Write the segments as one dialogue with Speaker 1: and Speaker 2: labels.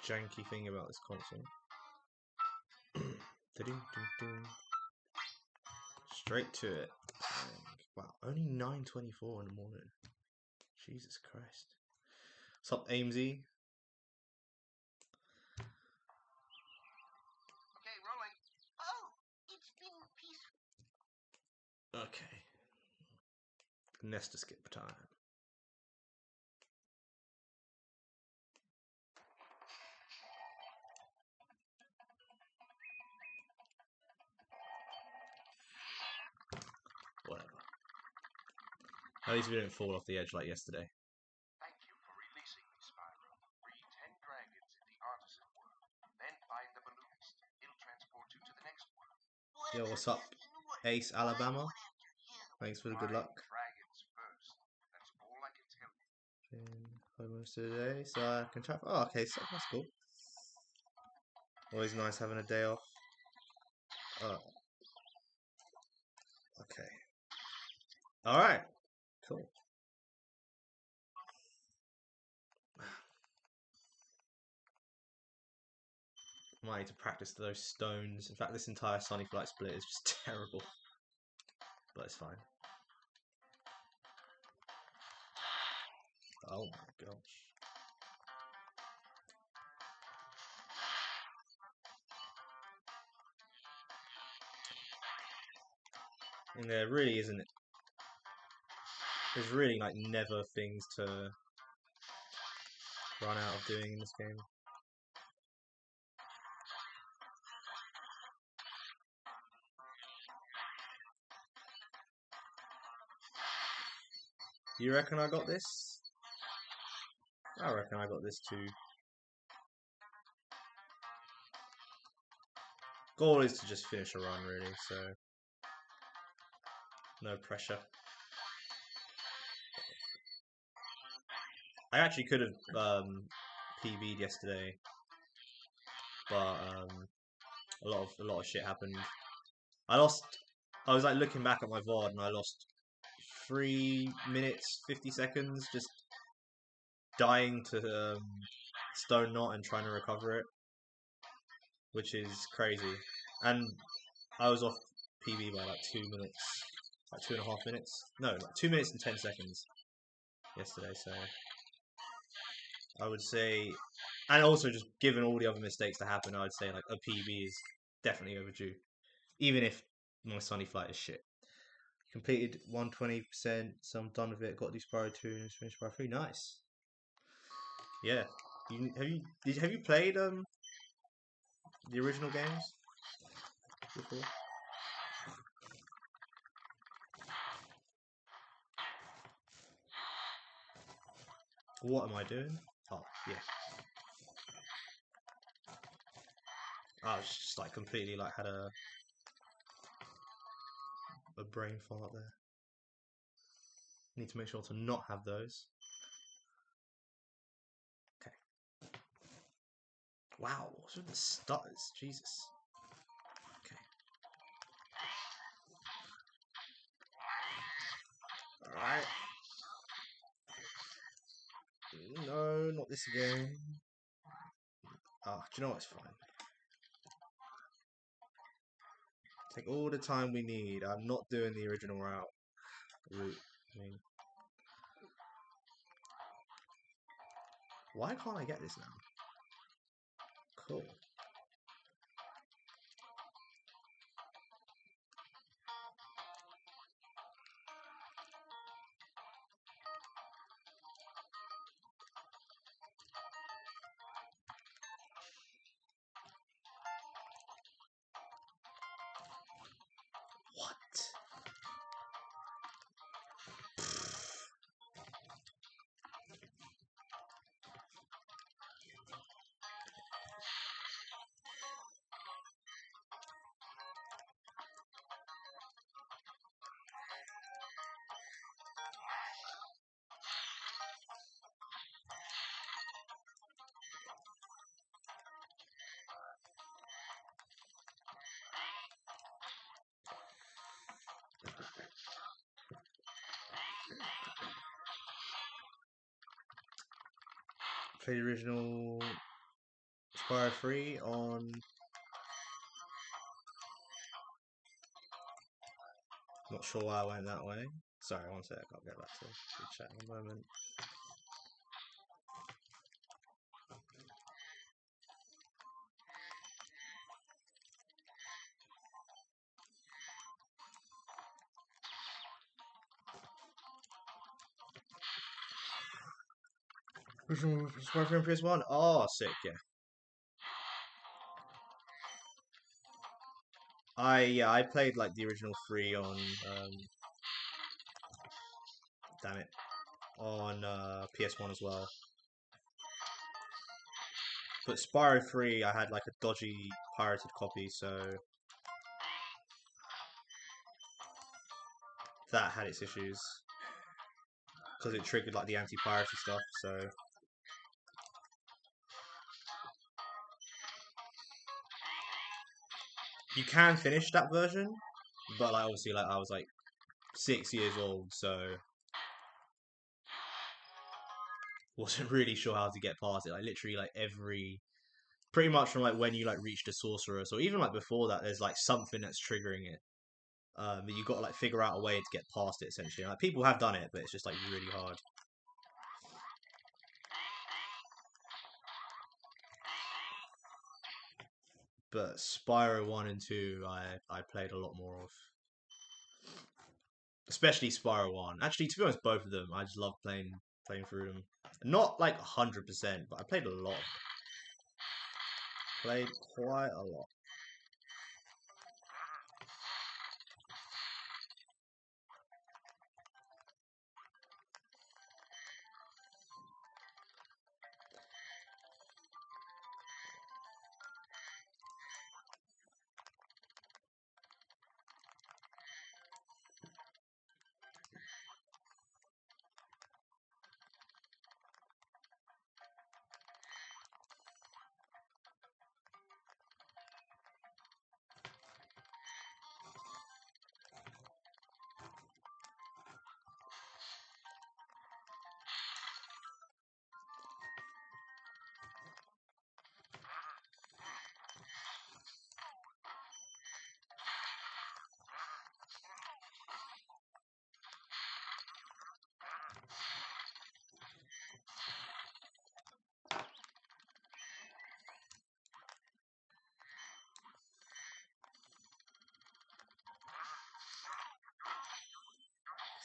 Speaker 1: janky thing about this console. Straight to it. Wow, only 9:24 in the morning. Jesus Christ. What's up, Amesy?
Speaker 2: Okay, rolling. Oh, it's been peaceful.
Speaker 1: Okay. Nesta skip time. Whatever. At least we didn't fall off the edge like yesterday.
Speaker 2: Thank you for releasing me, Spyro. Free 10 dragons in the artisan world. Then find the balloonist. It'll transport you to the next world.
Speaker 1: Yo, what's up, Ace Alabama? Thanks for the good luck.
Speaker 2: Dragons first. That's all I can tell you.
Speaker 1: Home most of the day, so I can travel. Oh, okay, so that's cool. Always nice having a day off. Okay. Alright. Cool. Might need to practice those stones. In fact, this entire Sunny Flight split is just terrible. But it's fine. Oh my gosh. And there really isn't. There's really like never things to run out of doing in this game. You reckon I got this? I reckon I got this too. Goal is to just finish a run really, so no pressure. I actually could have PB'd yesterday, but a lot of shit happened. I lost. I was like looking back at my VOD and I lost 3 minutes 50 seconds just dying to Stone Knot and trying to recover it, which is crazy. And I was off PB by like 2 minutes, like 2.5 minutes. No, like 2 minutes and 10 seconds yesterday. So I would say, and also just given all the other mistakes that happened, I would say like a PB is definitely overdue, even if my Sunny Flight is shit. Completed 120%, so I'm done with it. Got to do Spyro 2 and finished Spyro 3. Nice. Yeah. Have you played the original games before? What am I doing? Oh yeah. I was just like completely like had a brain fart there. Need to make sure to not have those. Okay. Wow, what's with the stutters? Jesus. Okay. Alright. No, not this again. Oh, do you know what? It's fine. Take all the time we need. I'm not doing the original route. I mean, why can't I get this now? Cool. What? Play the original. Spyro 3 on... Not sure why I went that way. Sorry, one sec, I'll get back to the chat in a moment. Spyro 3 on PS1? Oh, sick, yeah. I played like the original 3 on damn it, on PS1 as well. But Spyro 3 I had like a dodgy pirated copy, so that had its issues because it triggered like the anti-piracy stuff, so you can finish that version, but like obviously like I was like 6 years old, so wasn't really sure how to get past it. Like literally like every pretty much from like when you like reach the sorceress or even like before that, there's like something that's triggering it. But you got to like figure out a way to get past it essentially. Like people have done it, but it's just like really hard. But Spyro 1 and 2 I played a lot more of. Especially Spyro 1. Actually, to be honest, both of them. I just love playing through them. Not like 100%, but I played a lot. Played quite a lot.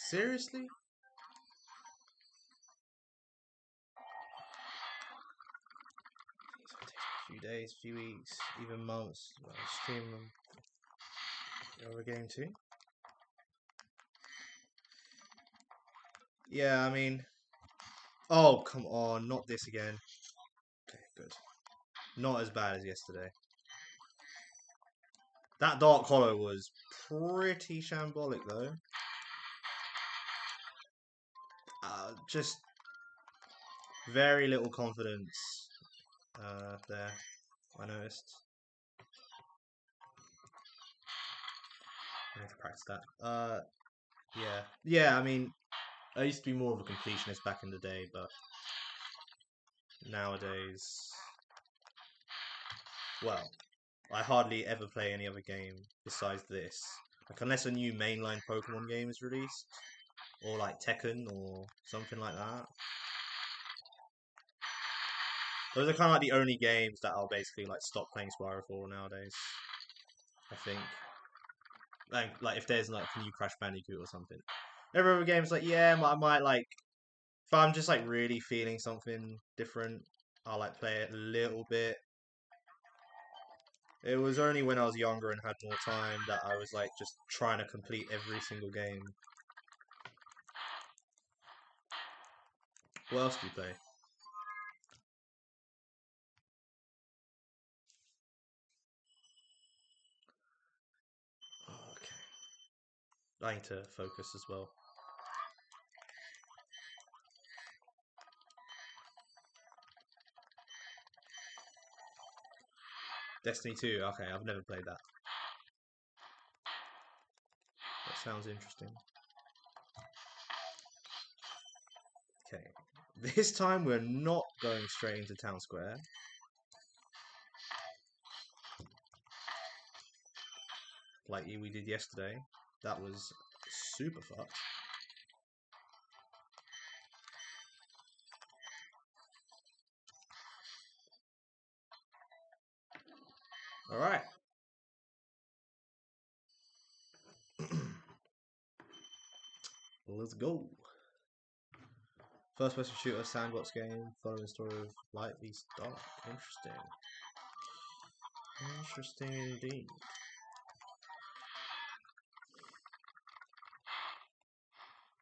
Speaker 1: Seriously? A few days, few weeks, even months. Well, stream them. Over game 2. Yeah, I mean, oh come on, not this again. Okay, good. Not as bad as yesterday. That Dark Hollow was pretty shambolic though. Just very little confidence there, I noticed. I need to practice that. Yeah. Yeah, I mean, I used to be more of a completionist back in the day, but nowadays, well, I hardly ever play any other game besides this. Like, unless a new mainline Pokemon game is released, or like Tekken or something like that. Those are kind of like the only games that I'll basically like stop playing Spyro for nowadays. I think. Like if there's like a new Crash Bandicoot or something. Every other game's like, yeah, I might like if I'm just like really feeling something different, I'll like play it a little bit. It was only when I was younger and had more time that I was like just trying to complete every single game. What else do you play? Oh, okay. I need to focus as well. Destiny 2, okay, I've never played that. That sounds interesting. Okay. This time we're not going straight into Town Square. like we did yesterday. That was super fucked. All right. Let's go. First person shooter sandbox game following the story of Lightly Stark. Interesting. Interesting indeed.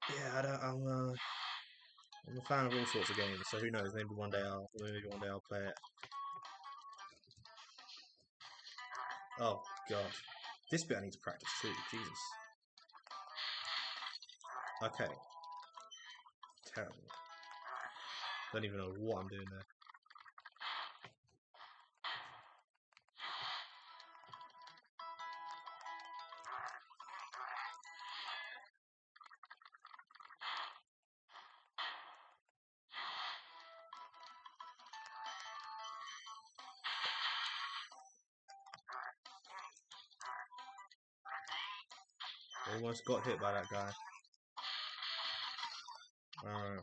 Speaker 1: Yeah, I'm a fan of all sorts of games, so who knows? Maybe one day I'll play it. Oh god, this bit I need to practice too. Jesus. Okay. Terrible. Don't even know what I'm doing there. Almost got hit by that guy. Alright.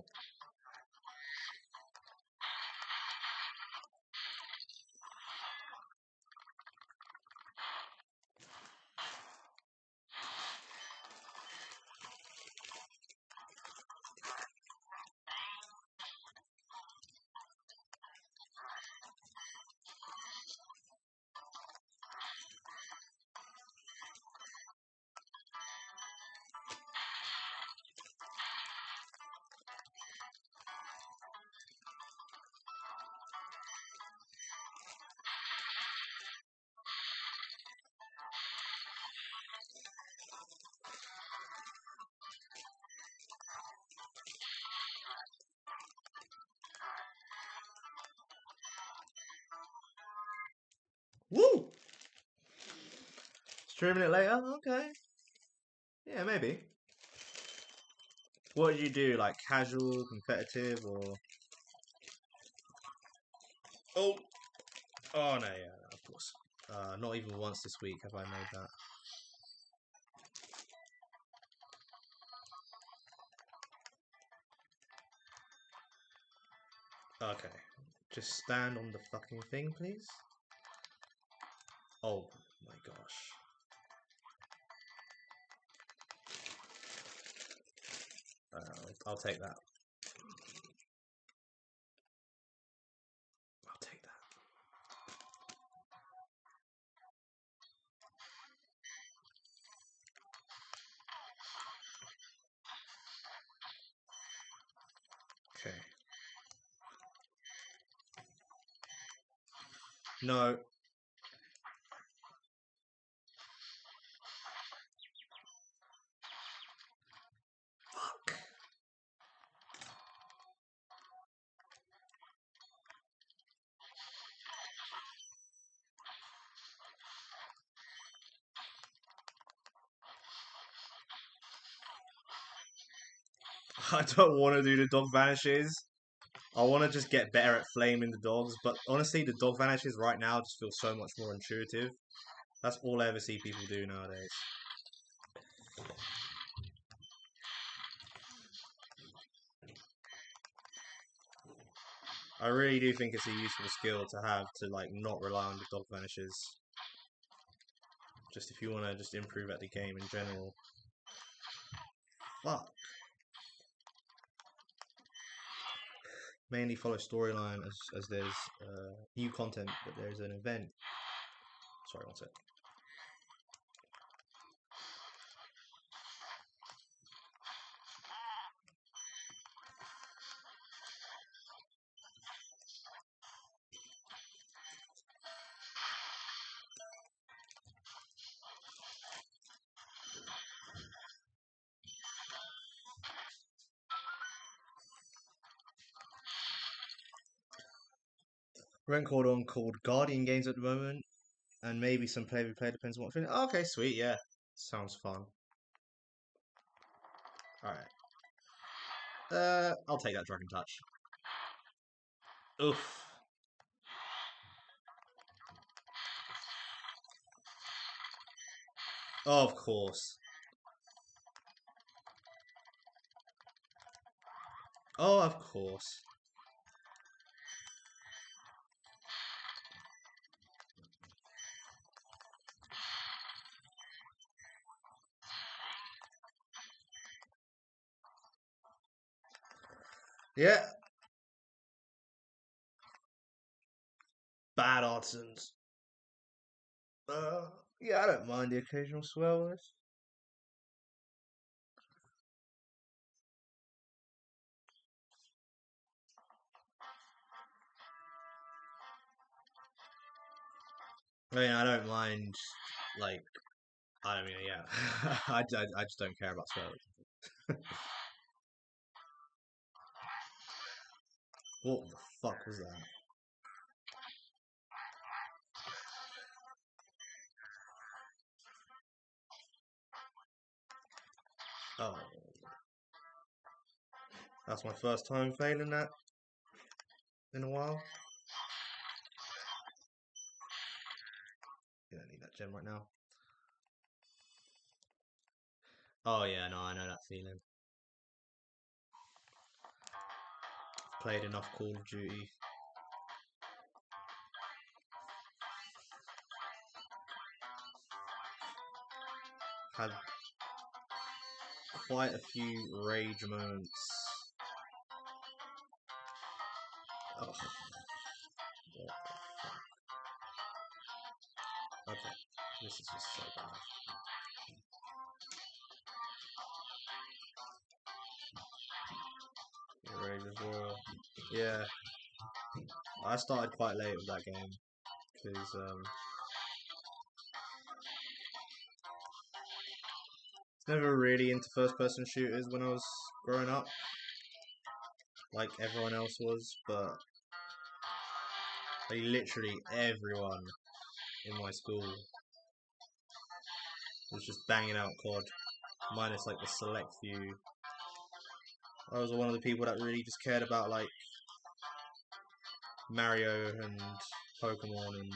Speaker 1: Woo! Streaming it later? Okay. Yeah, maybe. What did you do? Like casual, competitive, or? Oh! Oh no, yeah, of course. Not even once this week have I made that. Okay. Just stand on the fucking thing, please. Oh my gosh. I'll take that. I'll take that. Okay. No. Fuck. I don't want to do the dog vanishes. I want to just get better at flaming the dogs, but honestly, the dog vanishes right now just feel so much more intuitive. That's all I ever see people do nowadays. I really do think it's a useful skill to have to like not rely on the dog vanishes. Just if you want to just improve at the game in general. Fuck. Mainly follow storyline as there's new content, but there's an event. Sorry, one sec. Rent called on called Guardian games at the moment, and maybe some play play depends on what feeling. Oh, okay, sweet, yeah, sounds fun. All right, I'll take that Dragon Touch. Oof. Oh, of course. Oh, of course. Yeah. Bad artisans. Yeah, I don't mind the occasional swear words. I mean, I don't mind, like, I mean, yeah. I just don't care about swear words. What the fuck was that? Oh, that's my first time failing that in a while. You don't need that gem right now. Oh yeah, no, I know that feeling. Played enough Call of Duty. Had quite a few rage moments. Oh, what the fuck? Okay, this is just so bad. Rage as well. Yeah, I started quite late with that game because never really into first-person shooters when I was growing up, like everyone else was. But like, literally everyone in my school was just banging out COD, minus like the select few. I was one of the people that really just cared about like Mario and Pokemon and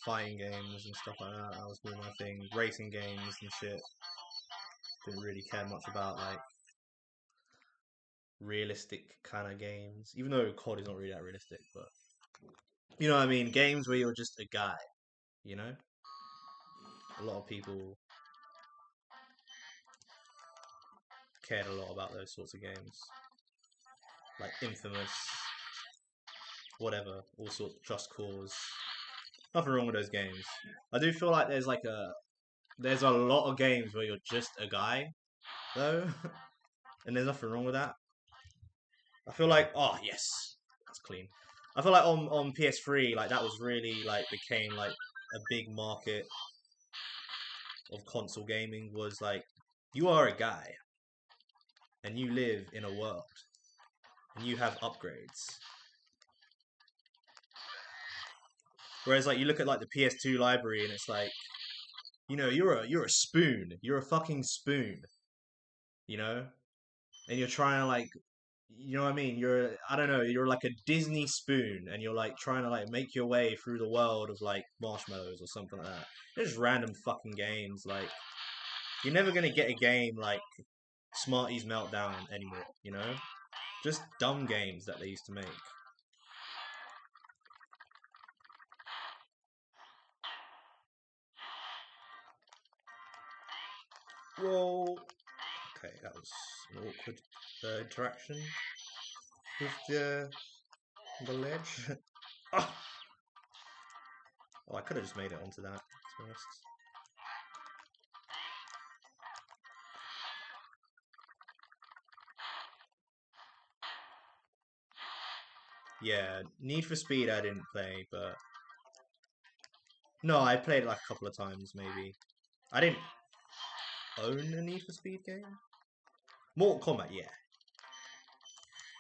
Speaker 1: fighting games and stuff like that. That was more my thing. Racing games and shit. Didn't really care much about like realistic kind of games, even though COD is not really that realistic. But you know what I mean? Games where you're just a guy. You know, a lot of people cared a lot about those sorts of games, like Infamous, whatever, all sorts, Just Cause. Nothing wrong with those games. I do feel like there's a lot of games where you're just a guy though, and there's nothing wrong with that. I feel like oh yes, that's clean. I feel like on PS3 like that was really like became like a big market of console gaming was like you are a guy and you live in a world and you have upgrades. Whereas like you look at like the PS2 library and it's like you know you're a spoon, you're a fucking spoon, you know, and you're trying to like you know what I mean? You're I don't know, you're like a Disney spoon and you're like trying to like make your way through the world of like marshmallows or something like that. There's just random fucking games like you're never gonna get a game like Smarties Meltdown anymore, you know? Just dumb games that they used to make. Well, okay, that was an awkward interaction with the ledge. Oh, I could have just made it onto that, to be honest. Yeah, Need for Speed I didn't play, but no, I played it like a couple of times maybe. I didn't own a Need for Speed game. Mortal Kombat, yeah.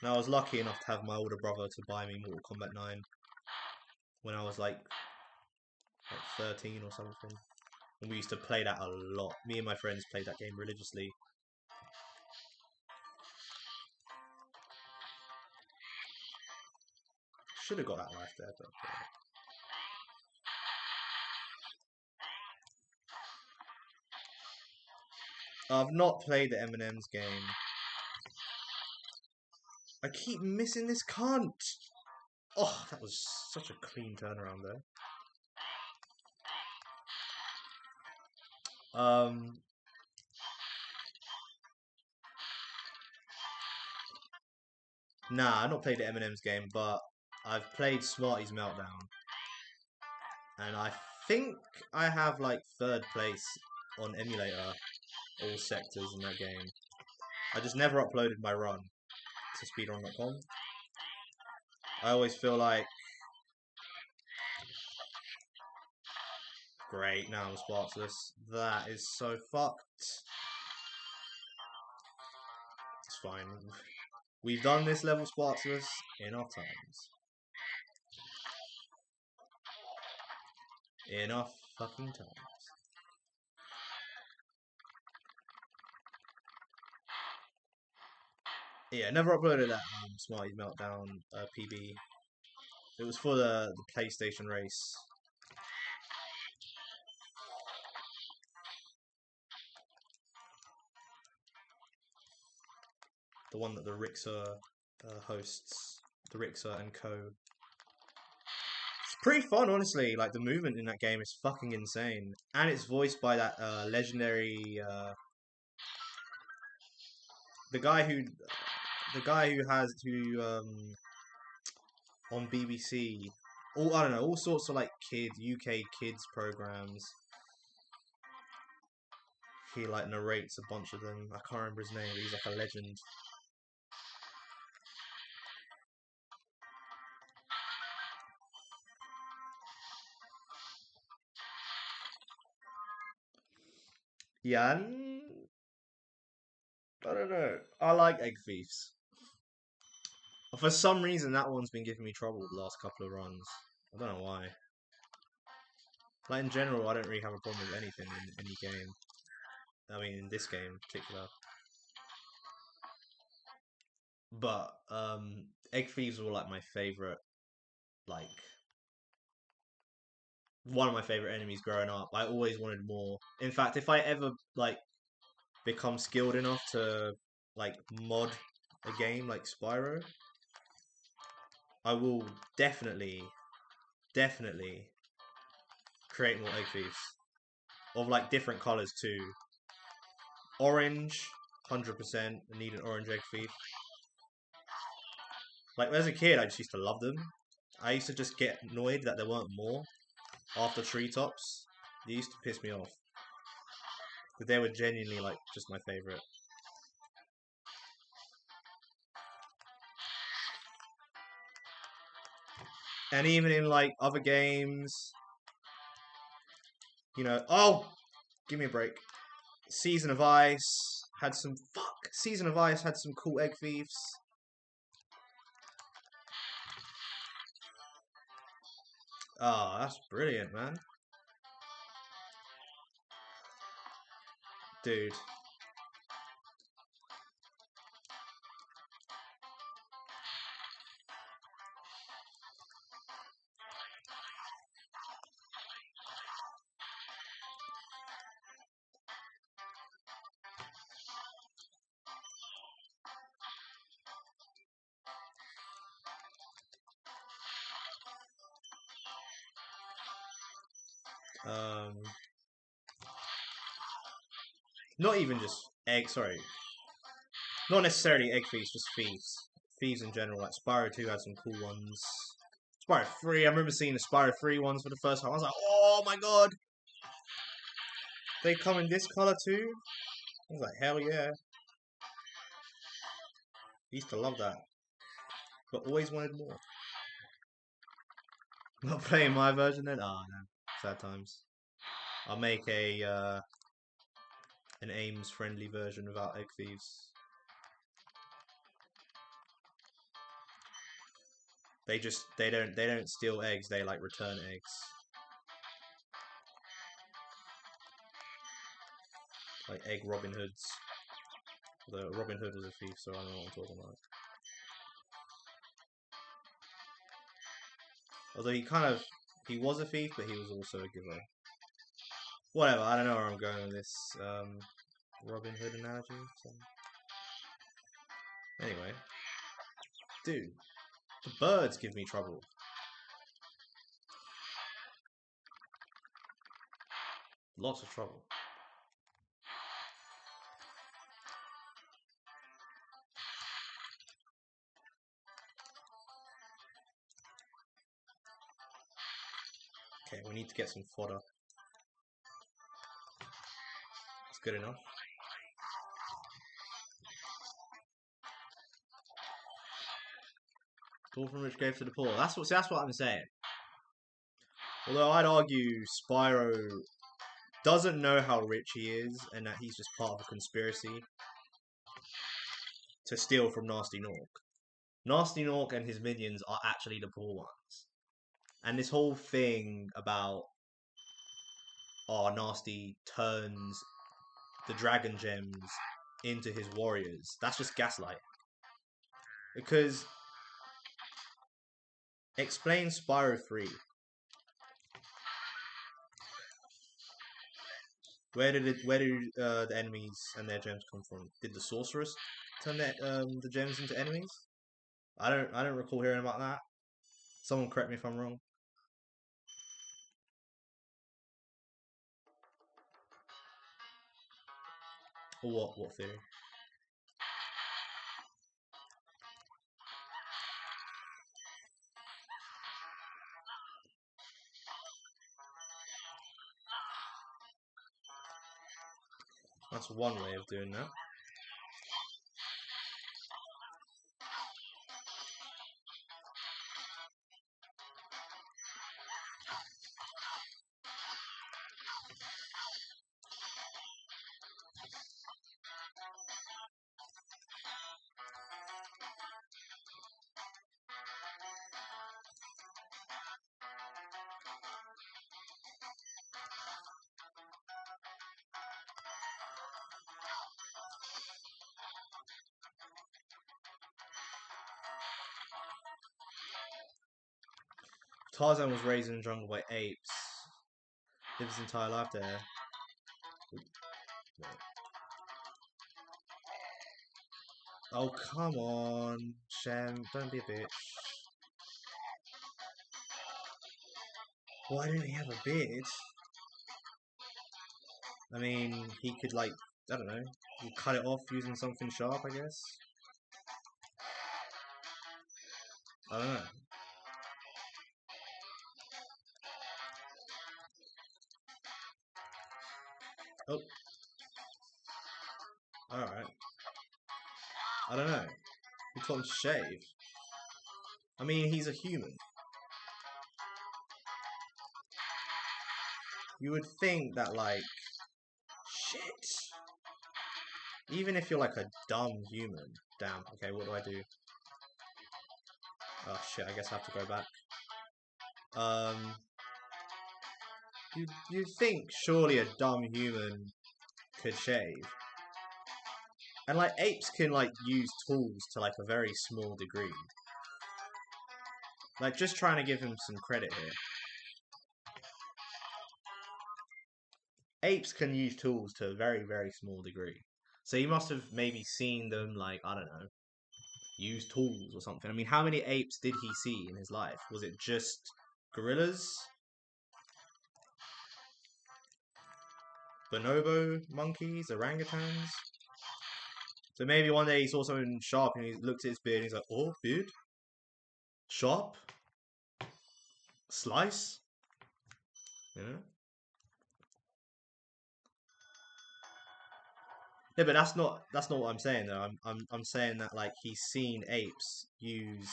Speaker 1: And I was lucky enough to have my older brother to buy me Mortal Kombat 9 when I was like 13 or something. And we used to play that a lot. Me and my friends played that game religiously. Should have got that life there, but I've not played the M&M's game. I keep missing this cunt. Oh, that was such a clean turnaround there. Nah, I've not played the M&M's game, but I've played Smarty's Meltdown, and I think I have like third place on emulator all sectors in that game. I just never uploaded my run to speedrun.com. I always feel like, great, now I'm sparkless. That is so fucked. It's fine. We've done this level sparkless enough times. Enough fucking times. Yeah, never uploaded that Smarty's Meltdown PB. It was for the PlayStation race. The one that the Rixer hosts. The Rixer and Co. It's pretty fun, honestly. Like, the movement in that game is fucking insane. And it's voiced by that legendary... the guy who on BBC, I don't know, all sorts of like UK kids programs. He like narrates a bunch of them. I can't remember his name, but he's like a legend. Yeah, I don't know. I like Egg Thieves. For some reason, that one's been giving me trouble the last couple of runs. I don't know why. Like, in general, I don't really have a problem with anything in any game. I mean, in this game in particular. But, Egg Thieves were, like, my favourite, like, one of my favourite enemies growing up. I always wanted more. In fact, if I ever, like, become skilled enough to, like, mod a game like Spyro, I will definitely create more Egg Thieves. Of, like, different colours, too. Orange, 100%. I need an orange Egg Thief. Like, as a kid, I just used to love them. I used to just get annoyed that there weren't more after treetops. They used to piss me off. But they were genuinely, like, just my favourite. And even in, like, other games, you know, oh, give me a break. Season of Ice had some, Season of Ice had some cool Egg Thieves. Oh, that's brilliant, man. Dude. Not even just not necessarily Egg Thieves, just Thieves. Thieves in general, like Spyro 2 had some cool ones. Spyro 3, I remember seeing the Spyro 3 ones for the first time. I was like, oh my god! They come in this colour too? I was like, hell yeah. Used to love that. But always wanted more. Not playing my version then? Oh no. Sad times. I'll make an Ames friendly version without Egg Thieves. They don't steal eggs, they like return eggs. Like egg Robin Hoods. Although Robin Hood was a thief, so I don't know what I'm talking about. Although he was a thief, but he was also a giver. Whatever, I don't know where I'm going with this. Robin Hood analogy. So. Anyway, dude, the birds give me trouble. Lots of trouble. Okay, we need to get some fodder. That's good enough. All from which gave to the poor. That's what I'm saying. Although I'd argue Spyro doesn't know how rich he is and that he's just part of a conspiracy to steal from Nasty Nork. Nasty Nork and his minions are actually the poor ones. And this whole thing about Nasty turns the dragon gems into his warriors, that's just gaslight. Because explain Spyro 3. Where did the enemies and their gems come from? Did the sorceress turn the gems into enemies? I don't recall hearing about that. Someone correct me if I'm wrong. Or what? What theory? That's one way of doing that. Tarzan was raised in the jungle by apes. Lived his entire life there. Oh, come on, Shem. Don't be a bitch. Why didn't he have a beard? I mean, he could, like, I don't know, you cut it off using something sharp, I guess? I don't know. Oh. Alright. I don't know. He told him to shave. I mean, he's a human. You would think that, like, shit. Even if you're like a dumb human. Damn, okay, what do I do? Oh shit, I guess I have to go back. You'd think surely a dumb human could shave. And like apes can like use tools to like a very small degree. Like just trying to give him some credit here. Apes can use tools to a very, very small degree. So he must have maybe seen them like, I don't know, use tools or something. I mean, how many apes did he see in his life? Was it just gorillas? Bonobo monkeys? Orangutans? So maybe one day he saw something sharp and he looked at his beard and he's like, oh, beard? Sharp? Slice? You know? Yeah, but that's not what I'm saying though. I'm saying that like he's seen apes use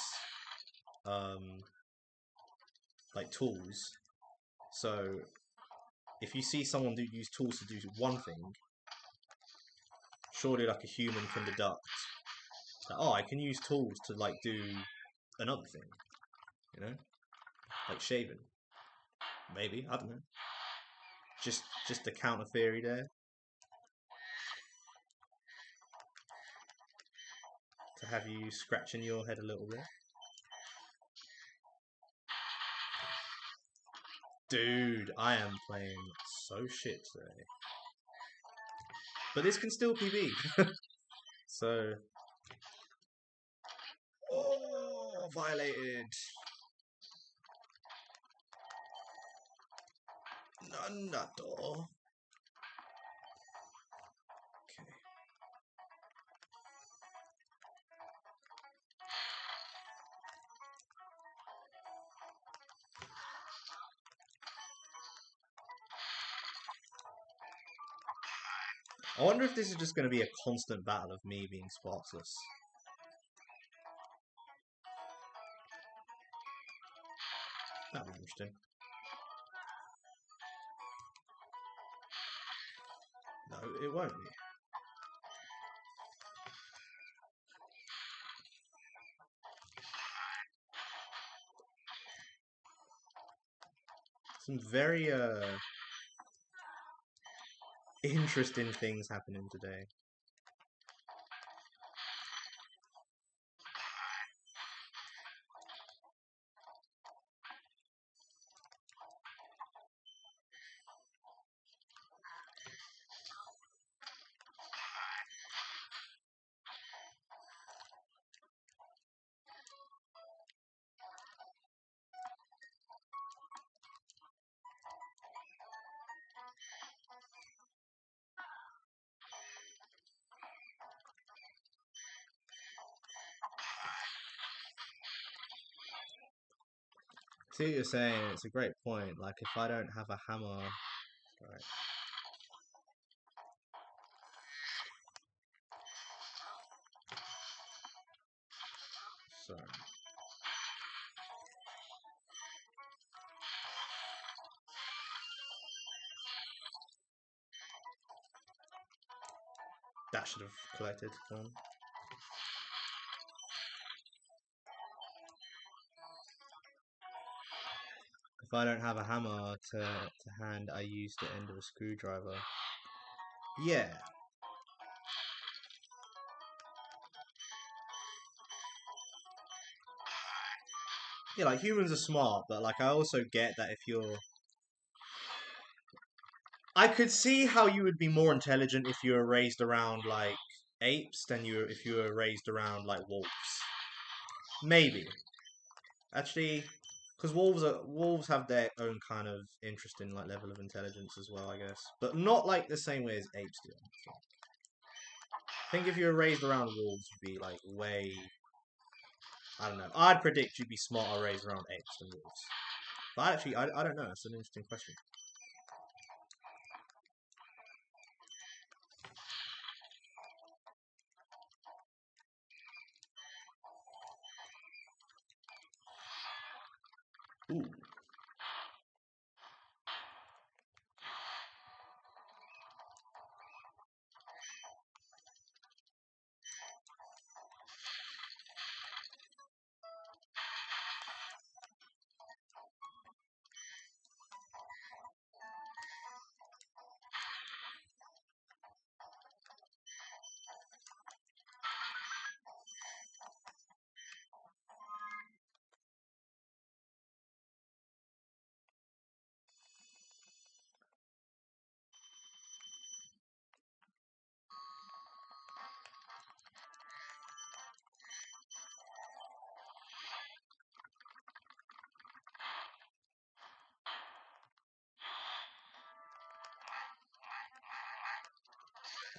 Speaker 1: um like tools. So if you see someone use tools to do one thing, surely like a human can deduct that, oh, I can use tools to like do another thing, you know, like shaving. Maybe I don't know. Just a counter theory there to have you scratching your head a little bit. Dude, I am playing so shit today. But this can still PB. So... Oh, violated. None at all. Okay. I wonder if this is just going to be a constant battle of me being sparkless. That'd be interesting. No, it won't be. Some very interesting things happening today. See what you're saying, it's a great point. Like, if I don't have a hammer... Right. So... That should have collected. Come on. If I don't have a hammer to hand, I use the end of a screwdriver. Yeah. Yeah, like, humans are smart, but, like, I also get that if you're... I could see how you would be more intelligent if you were raised around, like, apes than if you were raised around, like, wolves. Maybe. Actually, because wolves have their own kind of interesting, like, level of intelligence as well, I guess. But not, like, the same way as apes do. I think if you were raised around wolves, you'd be, like, way... I don't know. I'd predict you'd be smarter raised around apes than wolves. But actually, I don't know. It's an interesting question. Ooh.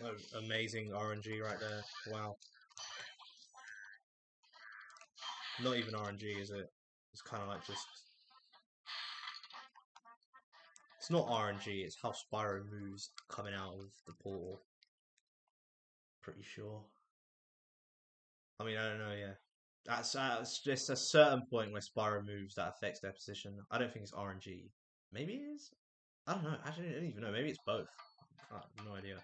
Speaker 1: Oh, amazing RNG right there. Wow. Not even RNG, is it? It's kind of like just... It's not RNG, it's how Spyro moves coming out of the portal. Pretty sure. I mean, I don't know, yeah. That's just a certain point where Spyro moves that affects their position. I don't think it's RNG. Maybe it is? I don't know. Actually, I don't even know. Maybe it's both. I have no idea.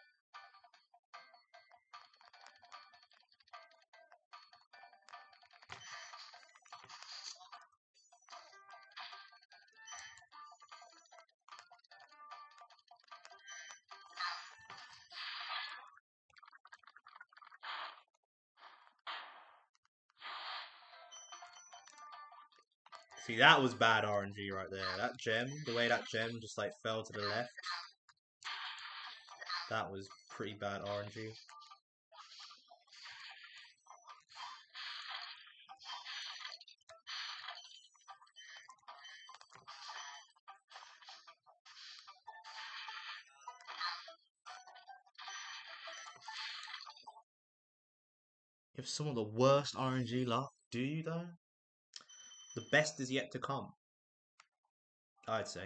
Speaker 1: See, that was bad RNG right there. That gem, the way that gem just like fell to the left, that was pretty bad RNG. You have some of the worst RNG luck, do you though? The best is yet to come, I'd say.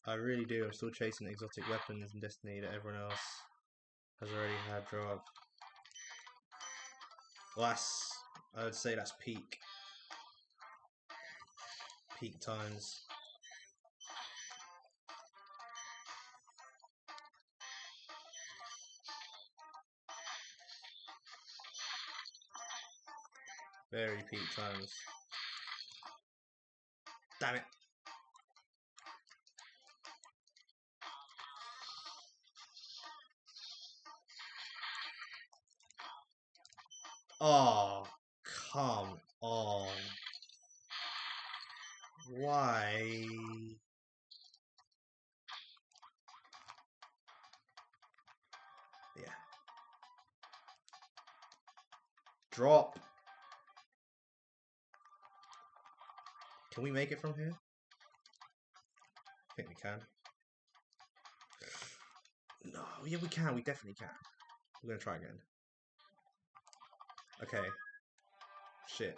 Speaker 1: I really do. I'm still chasing exotic weapons in Destiny that everyone else has already had drop. Well, I would say that's peak times. Very peak times. Damn it. Oh, come on. Why? Yeah. Drop. Can we make it from here? I think we can. No, yeah, we can. We definitely can. We're gonna try again. Okay. Shit.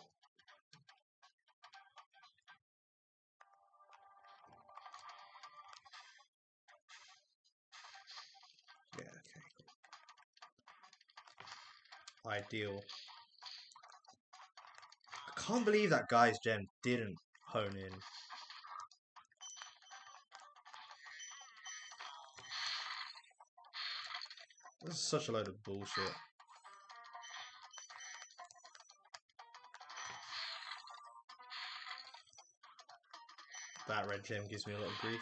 Speaker 1: Yeah, okay. Ideal. I can't believe that guy's gem didn't hone in. This is such a load of bullshit. That red gem gives me a lot of grief.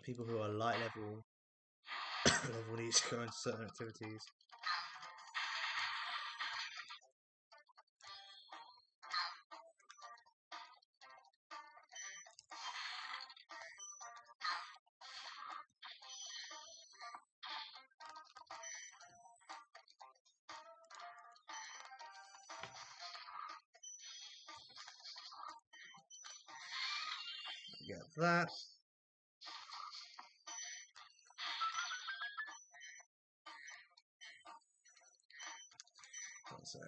Speaker 1: People who are light level need to go into certain activities. Get that. One sec.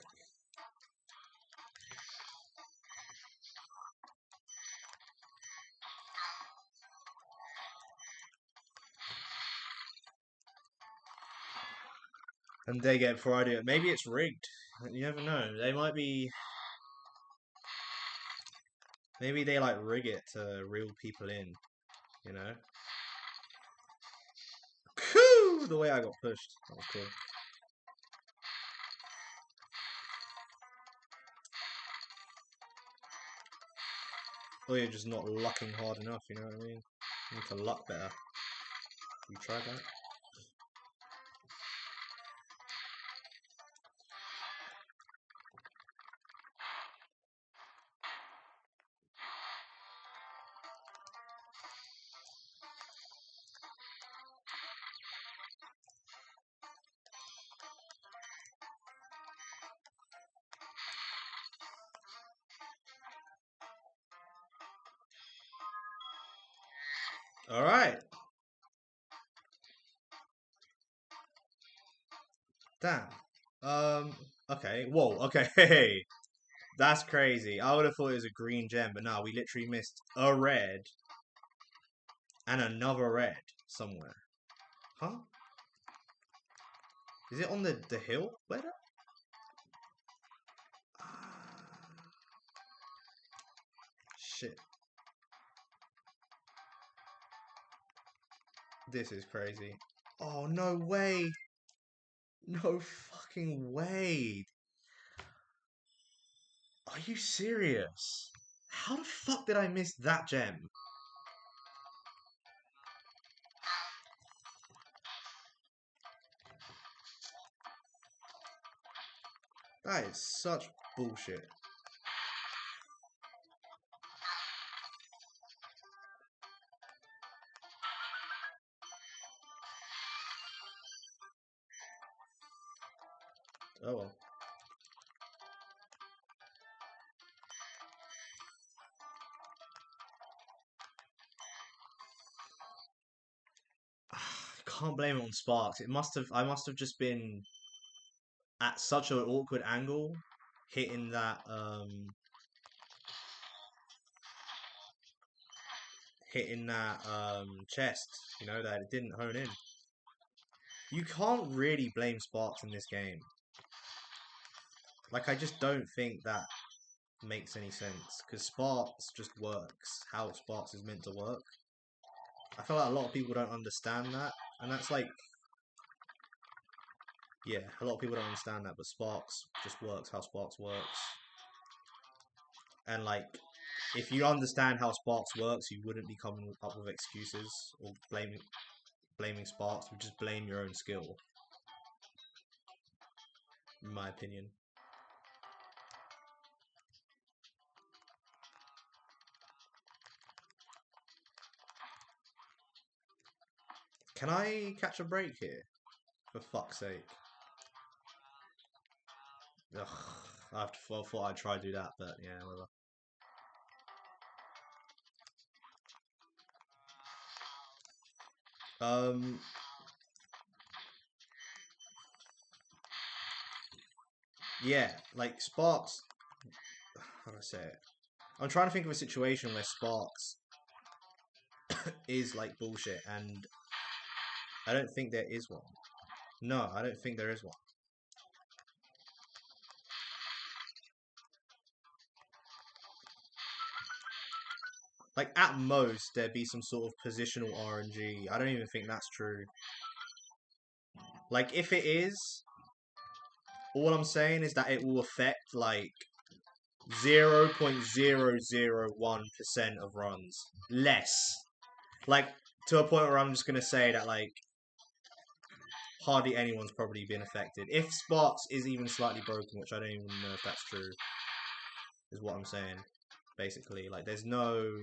Speaker 1: And they get before I do it. Maybe it's rigged. You never know. They might be. Maybe they like rig it to reel people in. You know. Coo! The way I got pushed. That was cool. Or you're just not lucking hard enough. You know what I mean? You need to luck better. You tried that? All right. Damn. Okay. Whoa. Okay. Hey. That's crazy. I would have thought it was a green gem, but no, we literally missed a red and another red somewhere. Huh? Is it on the hill? Where? Shit. This is crazy. Oh, no way. No fucking way. Are you serious? How the fuck did I miss that gem? That is such bullshit. Oh well. Can't blame it on Sparks. I must have just been at such an awkward angle, hitting that chest, you know, that it didn't hone in. You can't really blame Sparks in this game. Like, I just don't think that makes any sense, because Sparks just works how Sparks is meant to work. I feel like a lot of people don't understand that, and that's like, yeah, a lot of people don't understand that, but Sparks just works how Sparks works. And like, if you understand how Sparks works, you wouldn't be coming up with excuses or blaming Sparks. You just blame your own skill, in my opinion. Can I catch a break here? For fuck's sake. Ugh, I thought I'd try to do that, but yeah, whatever. Yeah, like Sparks. How do I say it? I'm trying to think of a situation where Sparks is like bullshit, and I don't think there is one. No, I don't think there is one. Like, at most, there'd be some sort of positional RNG. I don't even think that's true. Like, if it is, all I'm saying is that it will affect, like, 0.001% of runs. Less. Like, to a point where I'm just gonna say that, like, hardly anyone's probably been affected. If Sparks is even slightly broken, which I don't even know if that's true, is what I'm saying. Basically, like, there is no,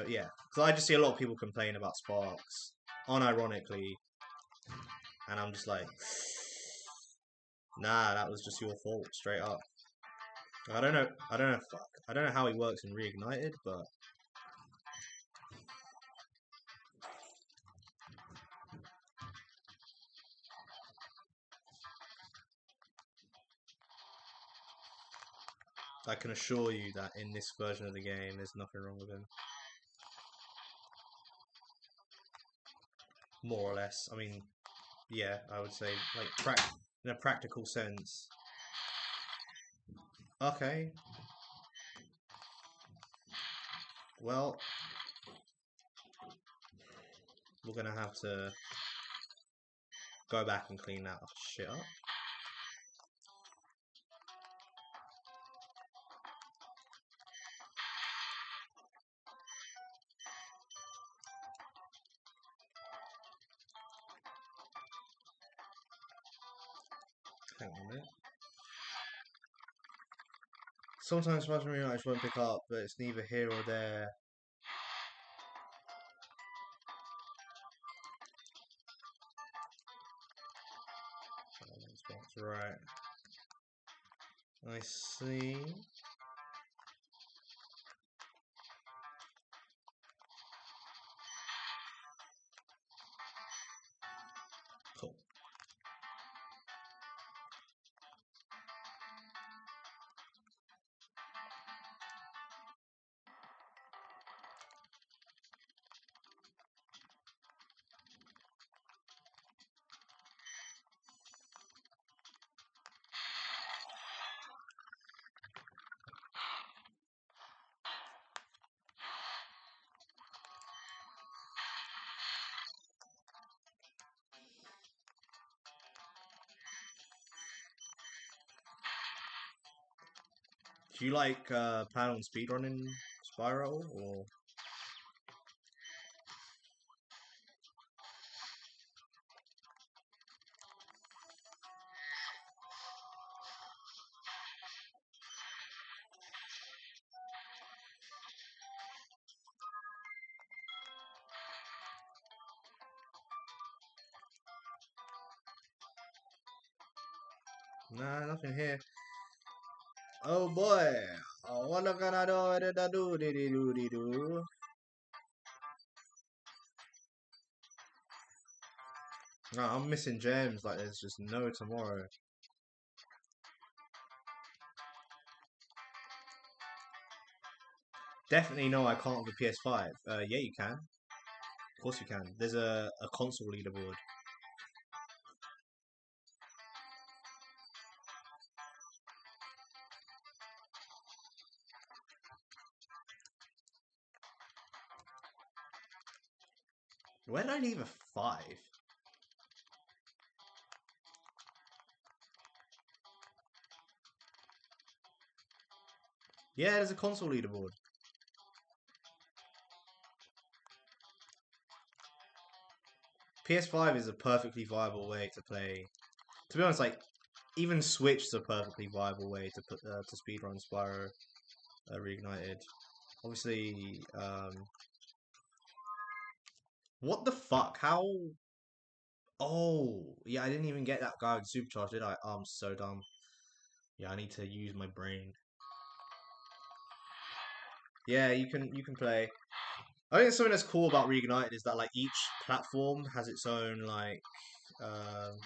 Speaker 1: yeah. Because I just see a lot of people complain about Sparks, unironically, and I'm just like, nah, that was just your fault, straight up. I don't know, fuck. I don't know how he works in Reignited, but I can assure you that in this version of the game, there's nothing wrong with him. More or less. I mean, yeah, I would say, like, in a practical sense. Okay. Well, we're gonna have to go back and clean that shit up. Hang on a minute. Sometimes Spider I just won't pick up, but it's neither here or there. That's right. I see. Cool. Do you like plan on speedrunning Spyro or? Nah, nothing here. Oh boy, what gonna do? No, I'm missing gems like there's just no tomorrow. Definitely no, I can't with a PS5. Yeah, you can. Of course you can. There's a console leaderboard. Where did I leave a 5? Yeah, there's a console leaderboard. PS5 is a perfectly viable way to play. To be honest, like even Switch is a perfectly viable way to put to speedrun Spyro Reignited. Obviously, what the fuck? How? Oh, yeah, I didn't even get that guy with supercharge, did I? Oh, I'm so dumb. Yeah, I need to use my brain. Yeah, you can play. I think something that's cool about Reignited is that like each platform has its own um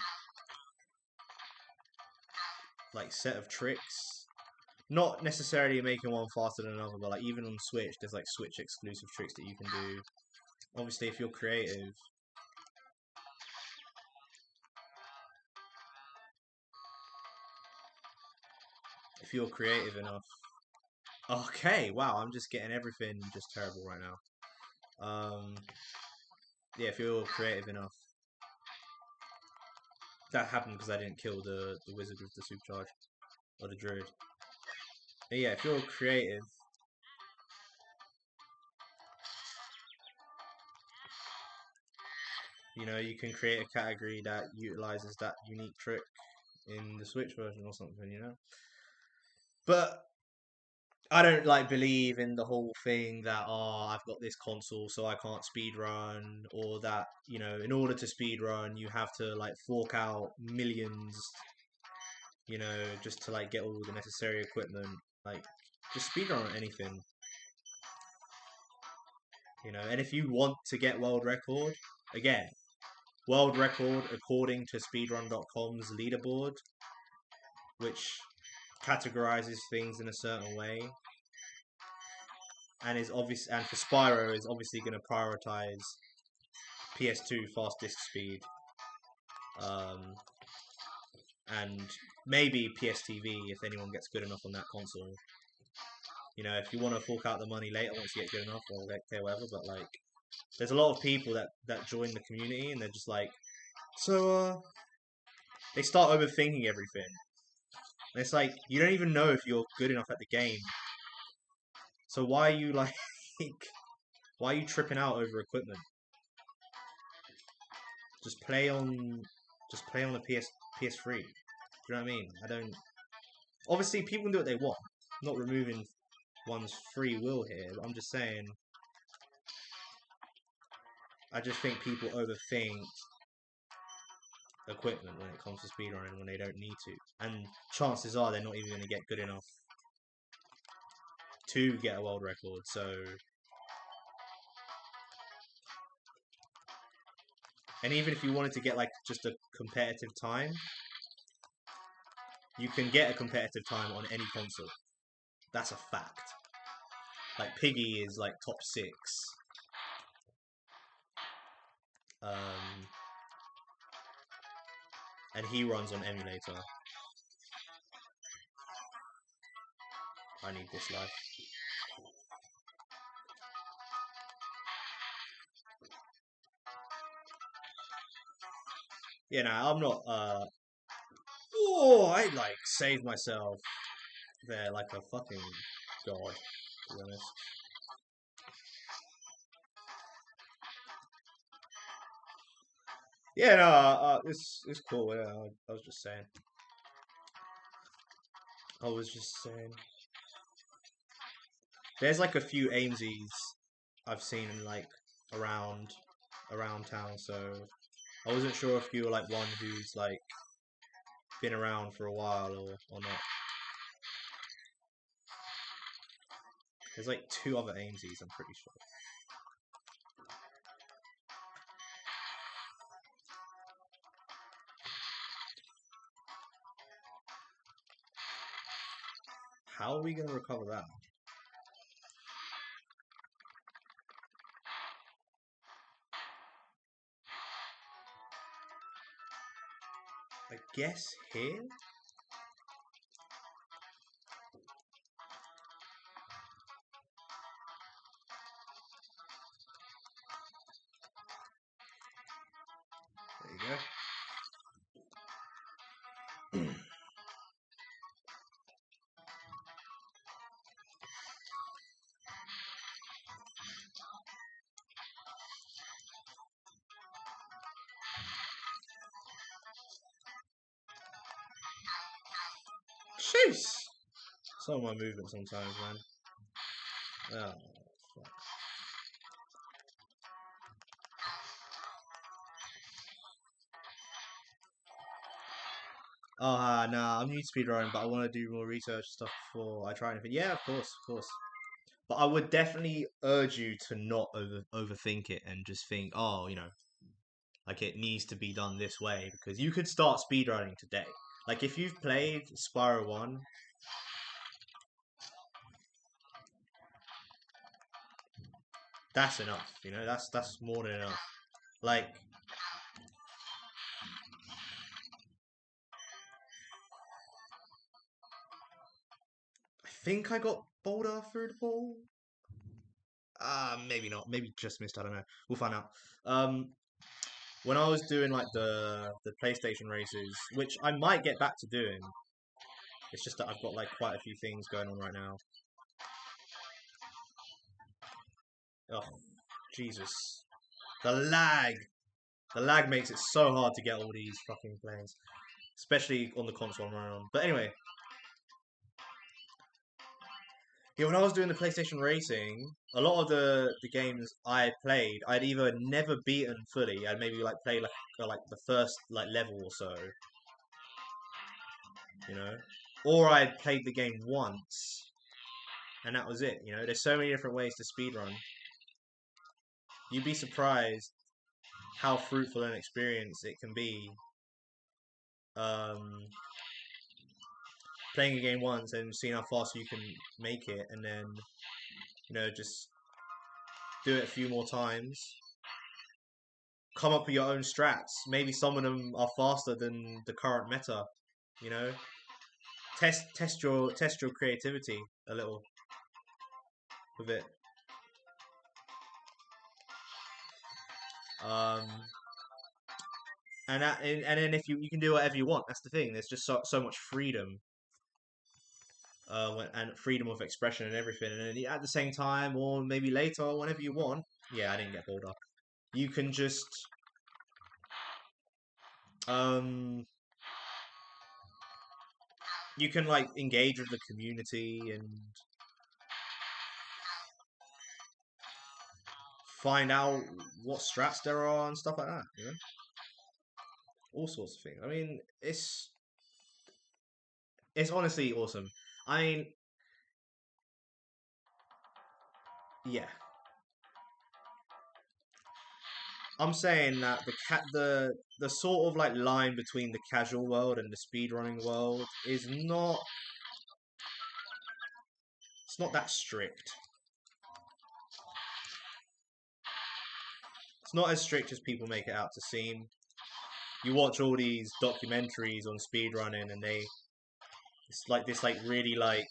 Speaker 1: like set of tricks. Not necessarily making one faster than another, but like even on Switch, there's like Switch exclusive tricks that you can do. Obviously, if you're creative, enough. Okay, wow, I'm just getting everything just terrible right now. Yeah, if you're creative enough, that happened because I didn't kill the wizard with the supercharge or the druid. But yeah, if you're creative, you can create a category that utilizes that unique trick in the Switch version or something. But I don't like believe in the whole thing that I've got this console so I can't speed run, or that in order to speed run you have to like fork out millions, just to like get all the necessary equipment. Like just speed run on anything, And if you want to get world record, again, world record according to speedrun.com's leaderboard, which categorizes things in a certain way, and is obvious, and for Spyro is obviously going to prioritize PS2 fast disk speed, and maybe PSTV if anyone gets good enough on that console. If you want to fork out the money later once you get good enough, or okay, whatever. But like, there's a lot of people that join the community and they're just like, so they start overthinking everything. And it's like you don't even know if you're good enough at the game. So why are you like, why are you tripping out over equipment? Just play on, the PS3. Do you know what I mean? I don't. Obviously, people can do what they want. I'm not removing one's free will here, but I'm just saying. I just think people overthink equipment when it comes to speedrunning when they don't need to, and chances are they're not even going to get good enough to get a world record. So, and even if you wanted to get like just a competitive time, you can get a competitive time on any console. That's a fact. Like Piggy is like top 6. And he runs on emulator. I need this life. I'm not. Oh, I like saved myself. there like a fucking god, to be honest. Yeah, no, it's cool. Yeah, I was just saying. I was just saying. There's like a few Aimsies I've seen like around town, so I wasn't sure if you were like one who's like been around for a while or not. There's like two other Aimsies, I'm pretty sure. How are we gonna recover that? I guess here? There you go. Jeez! Some of my movement sometimes, man. Oh, fuck. Oh, nah, I'm new to speedrunning, but I want to do more research stuff before I try anything. Yeah, of course, of course. But I would definitely urge you to not overthink it and just think, oh, like it needs to be done this way because you could start speedrunning today. Like if you've played Spyro 1, that's enough, that's more than enough. Like I think I got Boulder through the ball. Maybe not. Maybe just missed. I don't know. We'll find out. When I was doing like the PlayStation races, which I might get back to doing. It's just that I've got like quite a few things going on right now. Oh, Jesus. The lag. The lag makes it so hard to get all these fucking planes. Especially on the console I'm running on. But anyway. Yeah, when I was doing the PlayStation racing, a lot of the games I played, I'd either never beaten fully, I'd maybe like play like the first like level or so, you know, or I'd played the game once and that was it. There's so many different ways to speedrun. You'd be surprised how fruitful an experience it can be. Um, Playing a game once and seeing how fast you can make it, and then just do it a few more times. Come up with your own strats. Maybe some of them are faster than the current meta. You know, test your creativity a little with it. Um, and then if you can do whatever you want. That's the thing. There's just so much freedom. And freedom of expression and everything, and then at the same time, or maybe later, whenever you want. Yeah, I didn't get bored up. You can just you can like engage with the community and find out what strats there are and stuff like that. All sorts of things. I mean, it's honestly awesome. I mean, yeah. I'm saying that the sort of like line between the casual world and the speedrunning world is not it's not that strict. It's not as strict as people make it out to seem. You watch all these documentaries on speedrunning and it's like this like really like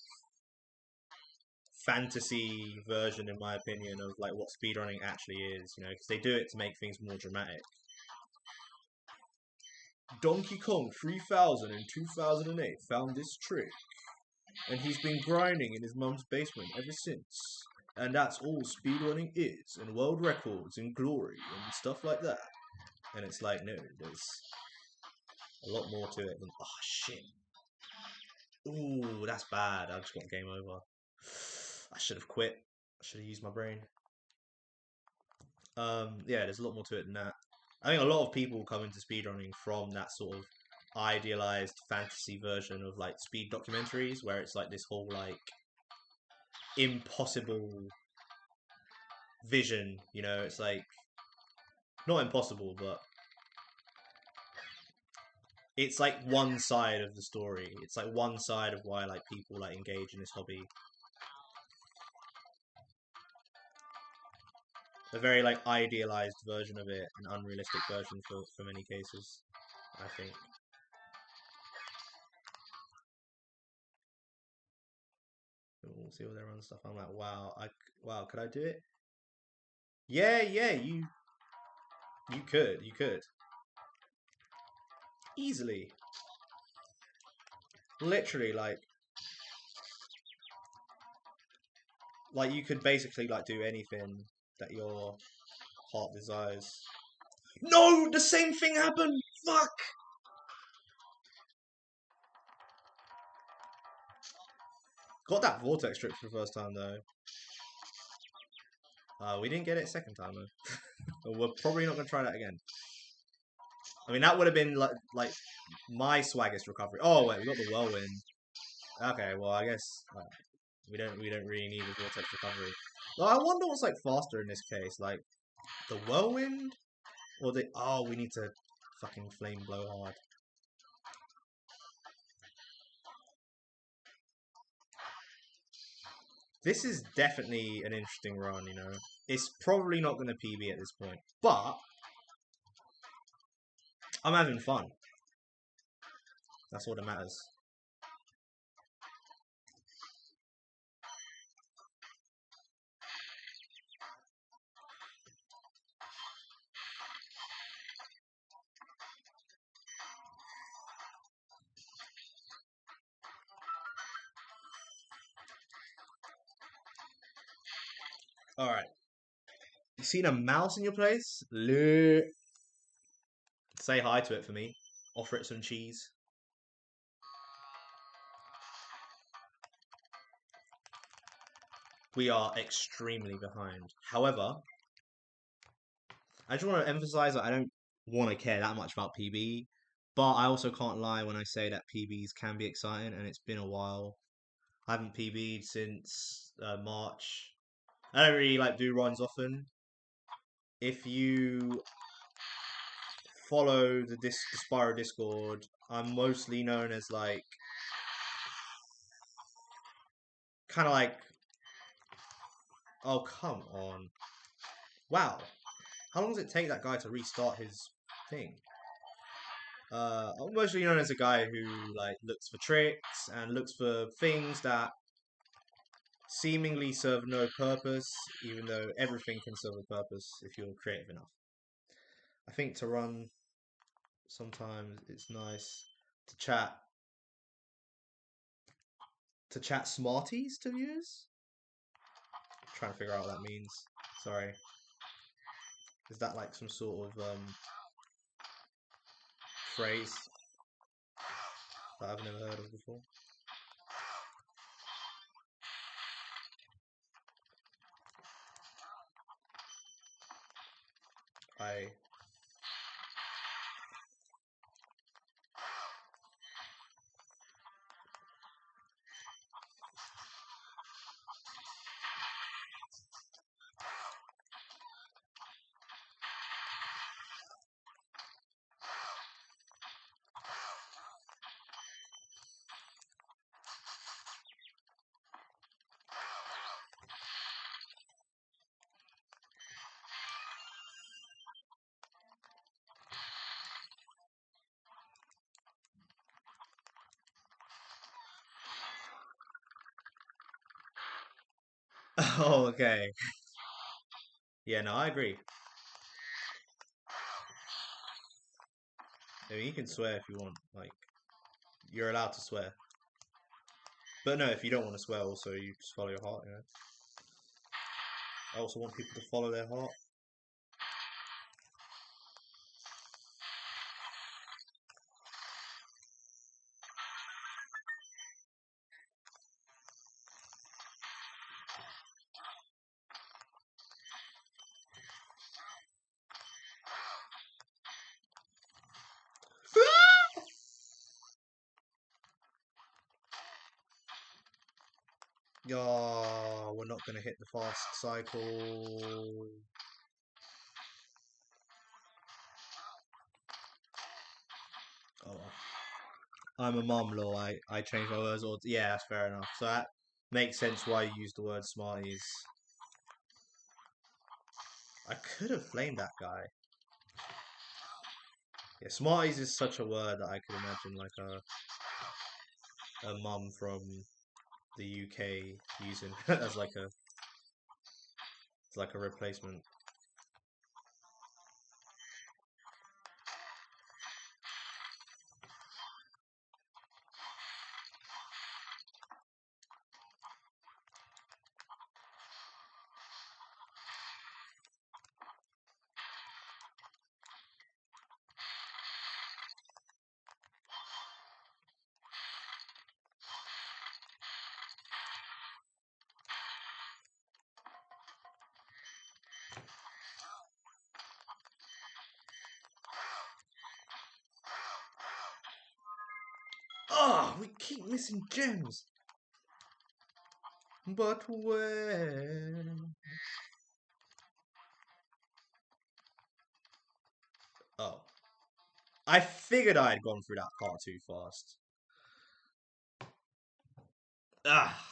Speaker 1: fantasy version, in my opinion, of like what speedrunning actually is, because they do it to make things more dramatic. Donkey Kong 3000 in 2008 found this trick. and he's been grinding in his mum's basement ever since. And that's all speedrunning is, and world records and glory and stuff like that. And it's like, no, there's a lot more to it than, oh shit. Ooh, that's bad. I just got game over. I should have quit. I should have used my brain. Yeah, there's a lot more to it than that. I think a lot of people come into speedrunning from that sort of idealized fantasy version of like speed documentaries where it's like this whole like impossible vision, you know, it's like not impossible, but it's like one side of the story. It's like one side of why like people like engage in this hobby. A very like idealized version of it, an unrealistic version for many cases, I think. We'll see all their own stuff. I'm like, wow, could I do it? Yeah, you could easily, literally, like you could basically like do anything that your heart desires. No, the same thing happened. Fuck. Got that vortex trip for the first time though. We didn't get it second time though. We're probably not gonna try that again. I mean, that would have been like my swaggest recovery. Oh wait, we got the whirlwind. Okay, well I guess we don't really need the vortex recovery. Well, I wonder what's like faster in this case, like the whirlwind or the we need to fucking flame blow hard. This is definitely an interesting run, you know. It's probably not going to PB at this point, but I'm having fun. That's all that matters. Alright. You seen a mouse in your place? Say hi to it for me. Offer it some cheese. We are extremely behind. However, I just want to emphasize that I don't want to care that much about PB, but I also can't lie when I say that PBs can be exciting, and it's been a while. I haven't PB'd since March. I don't really like do runs often. If you follow the Spyro Discord, I'm mostly known as like kind of like, oh come on, wow, how long does it take that guy to restart his thing? I'm mostly known as a guy who like looks for tricks and looks for things that seemingly serve no purpose, even though everything can serve a purpose if you're creative enough. I think to run sometimes it's nice to chat smarties to viewers. Trying to figure out what that means. Sorry. Is that like some sort of phrase that I've never heard of before? I Oh, okay. Yeah, no, I agree. I mean, you can swear if you want. Like, you're allowed to swear. But no, if you don't want to swear, also you just follow your heart. You know. I also want people to follow their heart. Oh, we're not gonna hit the fast cycle. Oh, well. I'm a mom, law. I change my words all. Yeah, that's fair enough. So that makes sense why you use the word smarties. I could have flamed that guy. Yeah, smarties is such a word that I could imagine like a mum from the UK using as like a replacement. Oh, we keep missing gems. But when? Oh. I figured I had gone through that part too fast. Ah.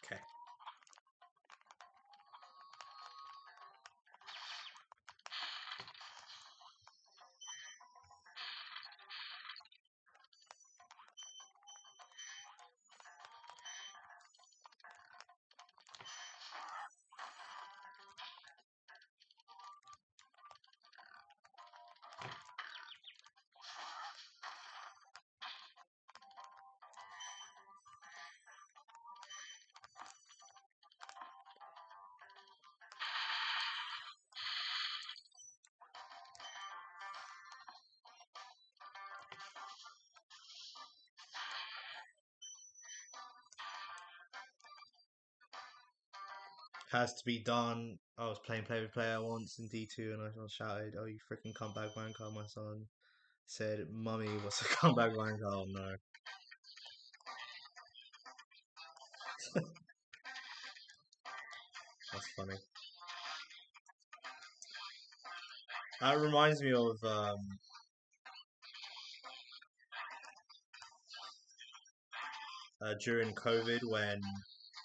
Speaker 1: Okay. Has to be done. I was playing play with player once in D2 and I shouted, "Oh, you freaking comeback wanker, my son." Said, "Mummy, what's a comeback wanker?" Oh no. That's funny. That reminds me of during COVID when,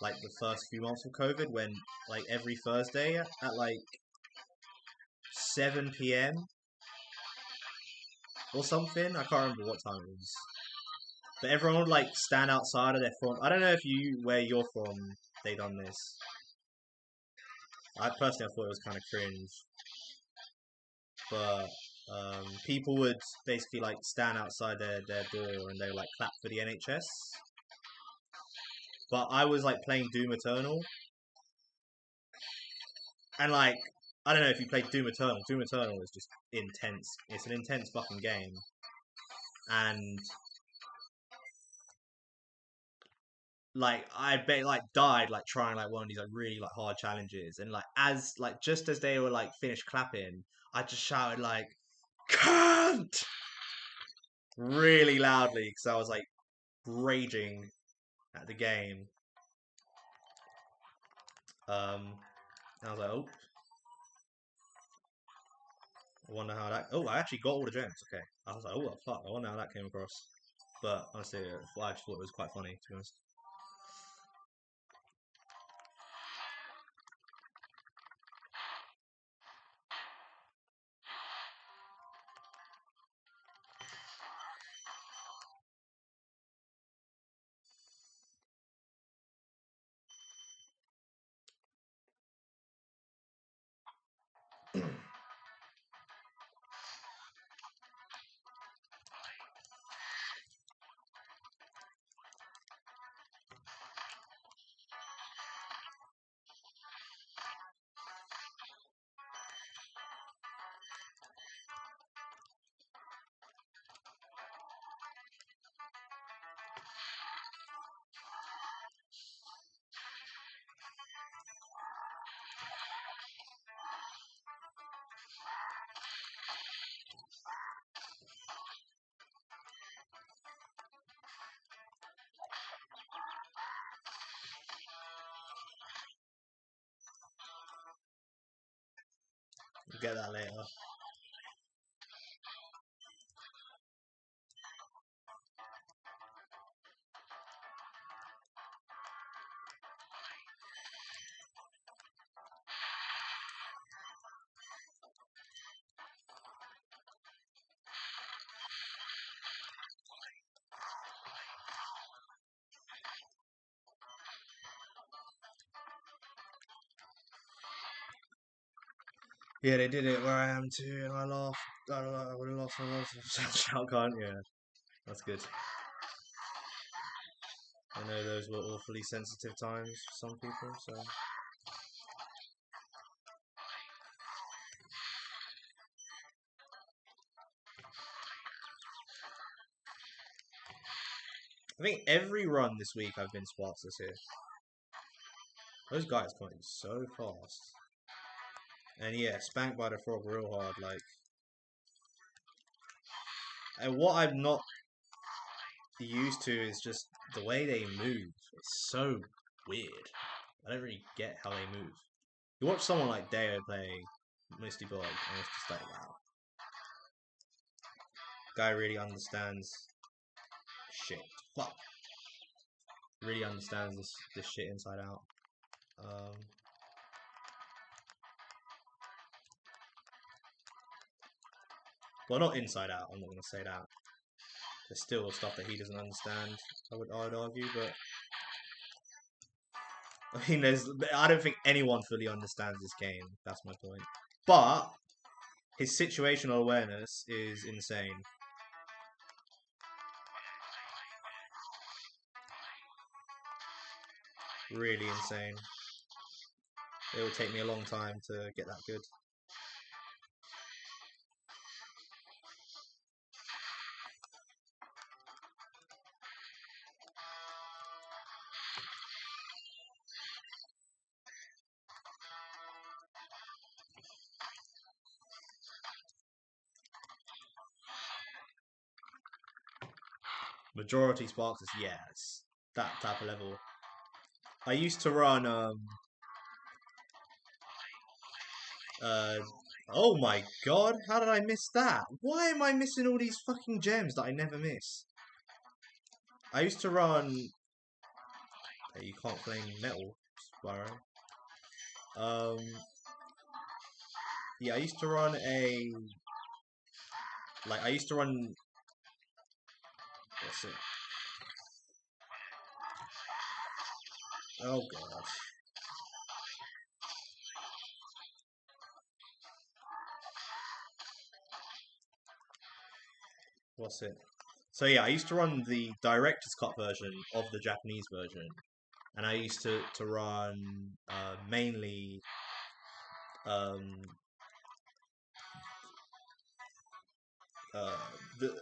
Speaker 1: like, the first few months of COVID, when, like, every Thursday at like 7 p.m. or something. I can't remember what time it was. But everyone would like stand outside of their front. I don't know if where you're from, they done this. I personally, I thought it was kind of cringe, but people would basically like stand outside their door and they would like clap for the NHS. But I was like playing Doom Eternal, and like I don't know if you played Doom Eternal. Doom Eternal is just intense. It's an intense fucking game, and like like died like trying like one of these like really like hard challenges, and like as like just as they were like finished clapping, I just shouted like "Cunt!" really loudly because I was like raging at the game. I was like, oh, I wonder how that. Oh, I actually got all the gems. Okay, I was like, oh, fuck, I wonder how that came across. But honestly, I just thought it was quite funny to be honest. get that later. Yeah, they did it where I am too, and I laughed. I don't know, I would have lost. I lost. Shotgun. Yeah, that's good. I know those were awfully sensitive times for some people, so. I think every run this week I've been Spartans here. Those guys coming so fast. And yeah, spanked by the frog real hard, like. And what I'm not used to is just the way they move. It's so weird. I don't really get how they move. You watch someone like Deo play Misty Bog, and it's just like, wow. Guy really understands shit. Fuck. Really understands this shit inside out. Well, not inside out. I'm not gonna say that. There's still stuff that he doesn't understand. I would argue, but I mean, I don't think anyone fully understands this game. That's my point. But his situational awareness is insane. Really insane. It would take me a long time to get that good. Majority Sparks is yes, that type of level. I used to run oh my god, how did I miss that? Why am I missing all these fucking gems that I never miss? I used to run you can't flame metal, Spyro. Yeah, I used to run I used to run what's it? Oh god. What's it? So yeah, I used to run the director's cut version of the Japanese version, and I used to run mainly um, the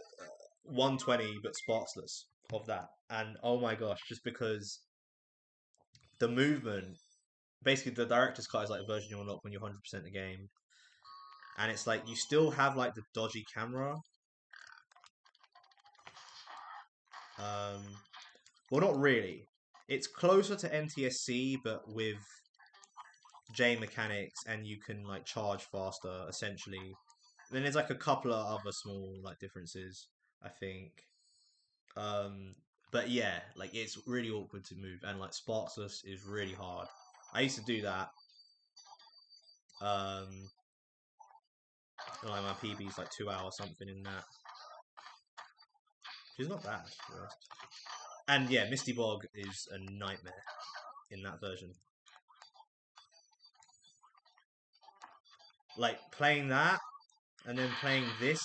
Speaker 1: 120 but sparseless of that, and oh my gosh, just because the movement, basically the director's cut is like a version you unlock when you're 100% the game, and it's like you still have like the dodgy camera. Well, not really. It's closer to NTSC, but with J mechanics, and you can like charge faster essentially. Then there's like a couple of other small like differences, I think. Um, but yeah, like it's really awkward to move, and like Spartacus is really hard. I used to do that. Um, like my PB is like 2 hours something in that, which is not bad. To be honest. And yeah, Misty Bog is a nightmare in that version. Like playing that and then playing this,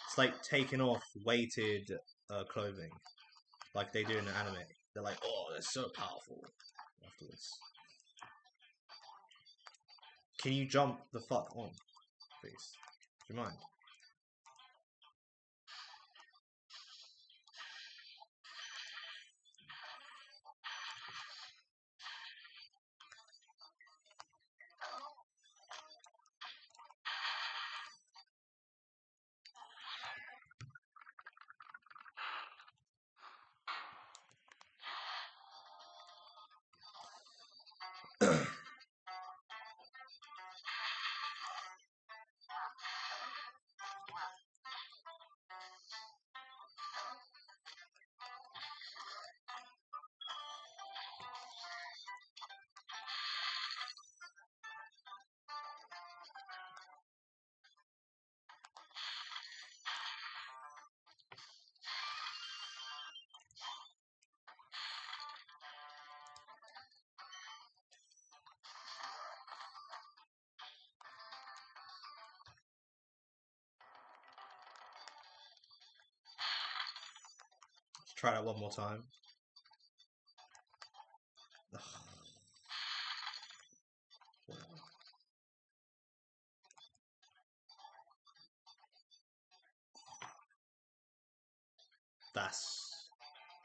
Speaker 1: it's like taking off weighted clothing, like they do in the anime. They're like, oh, they're so powerful. Afterwards, can you jump the fuck on, please? Do you mind? Try that one more time. That's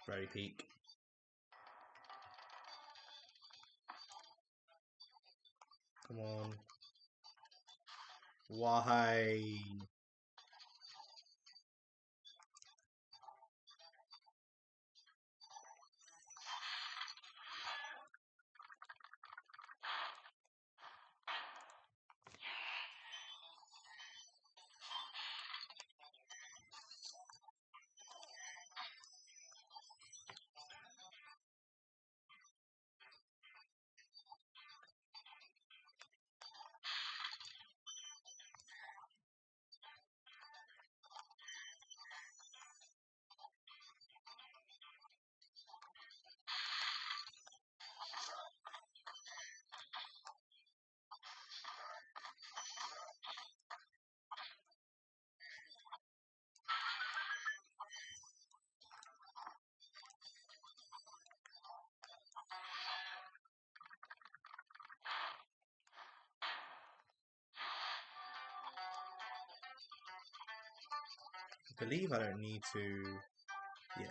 Speaker 1: very peak. Come on. Why? I believe I don't need to. Yeah.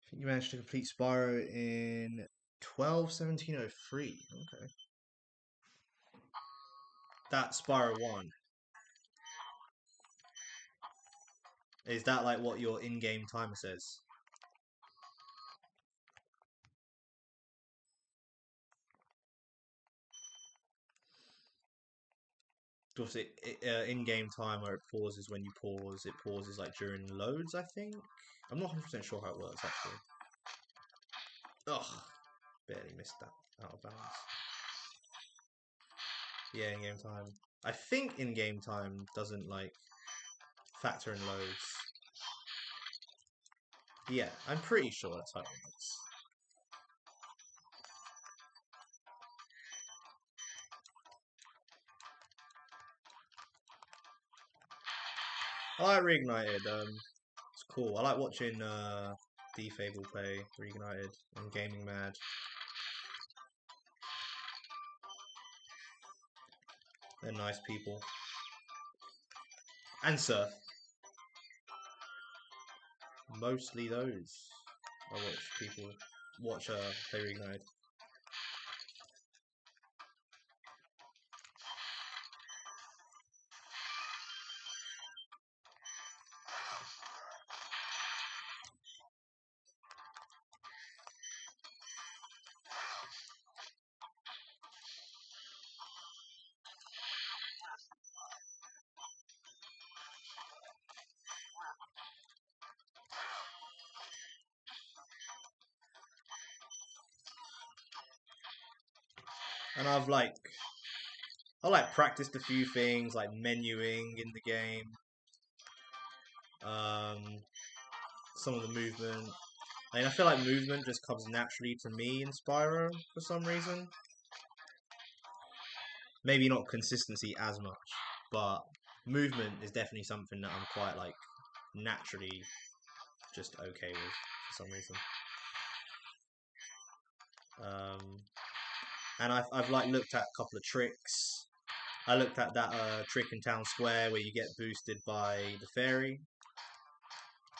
Speaker 1: I think you managed to complete Spyro in 12/17/03. Okay. That's Spyro 1. Is that like what your in-game timer says? Because in-game timer, it pauses when you pause. It pauses like during loads, I think. I'm not 100% sure how it works, actually. Ugh. Barely missed that out of bounds. Yeah, in-game time. I think in-game time doesn't like factor in loads. Yeah, I'm pretty sure that's how it works. I like Reignited. It's cool. I like watching Defable play Reignited and Gaming Mad. They're nice people. And Surf. Mostly those. I watch people play Reignited. And I practiced a few things like menuing in the game. Some of the movement. I feel like movement just comes naturally to me in Spyro for some reason. Maybe not consistency as much, but movement is definitely something that I'm quite like naturally just okay with for some reason. and I've like looked at a couple of tricks. I looked at that trick in Town Square where you get boosted by the fairy.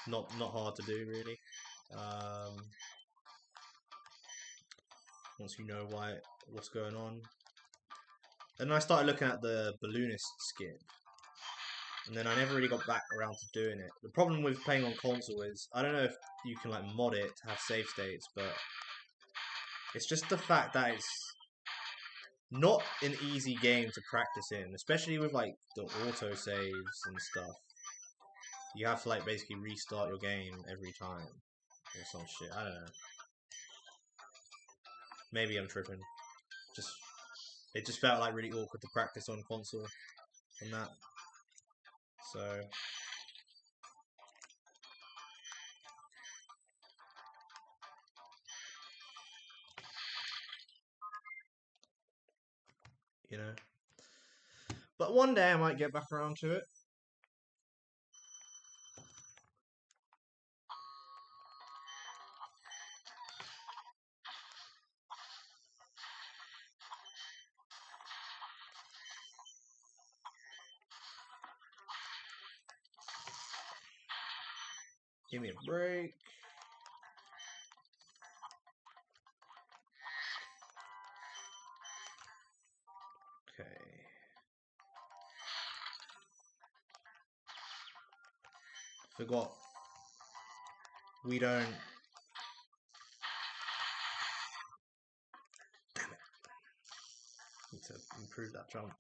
Speaker 1: Not hard to do really. Once you know what's going on. And then I started looking at the balloonist skip, and then I never really got back around to doing it. The problem with playing on console is I don't know if you can like mod it to have save states, but it's just the fact that it's not an easy game to practice in, especially with like the auto saves and stuff. You have to like basically restart your game every time or some shit. I don't know. Maybe I'm tripping. Just it just felt like really awkward to practice on console and that. So you know. But one day I might get back around to it. Give me a break. Okay. Forgot. We don't. Damn it. Need to improve that jump.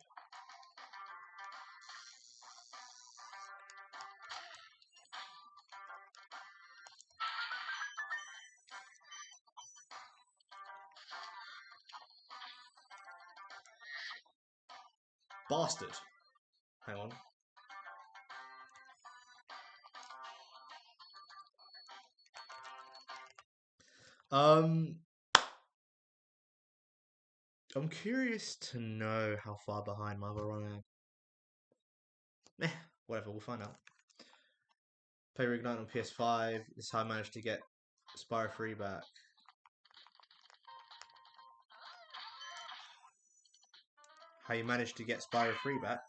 Speaker 1: Bastard. Hang on. I'm curious to know how far behind my other runner. Whatever, we'll find out. Play Reignite on PS5. This is how I managed to get Spyro 3 back. How you managed to get Spyro 3 back?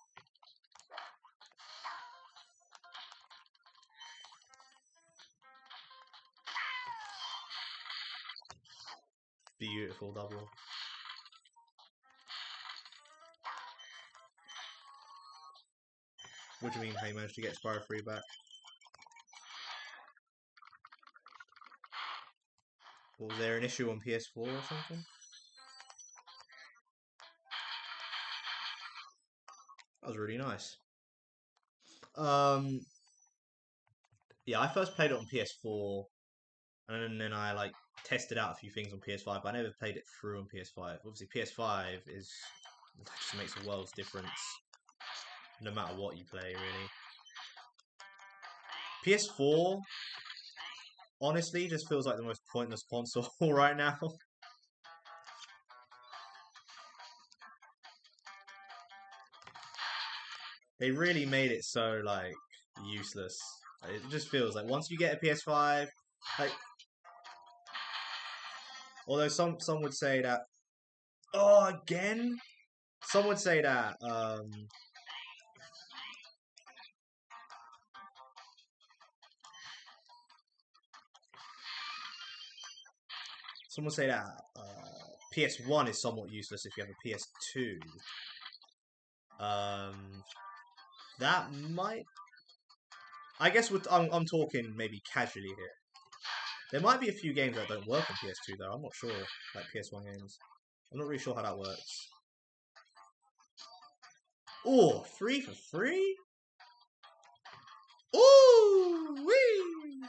Speaker 1: Beautiful double. What do you mean, how you managed to get Spyro 3 back? Was there an issue on PS4 or something? That was really nice. Yeah, I first played it on PS4, and then I like tested out a few things on PS5, but I never played it through on PS5. Obviously, PS5 just makes a world's difference, no matter what you play, really. PS4, honestly, just feels like the most pointless console right now. They really made it so like useless. It just feels like once you get a PS5, like although some would say that again, some would say that some would say that PS1 is somewhat useless if you have a PS2. That might. I guess I'm talking maybe casually here. There might be a few games that don't work on PS2 though. I'm not sure, like PS1 games. I'm not really sure how that works. Oh, 3 for 3? Ooh, wee!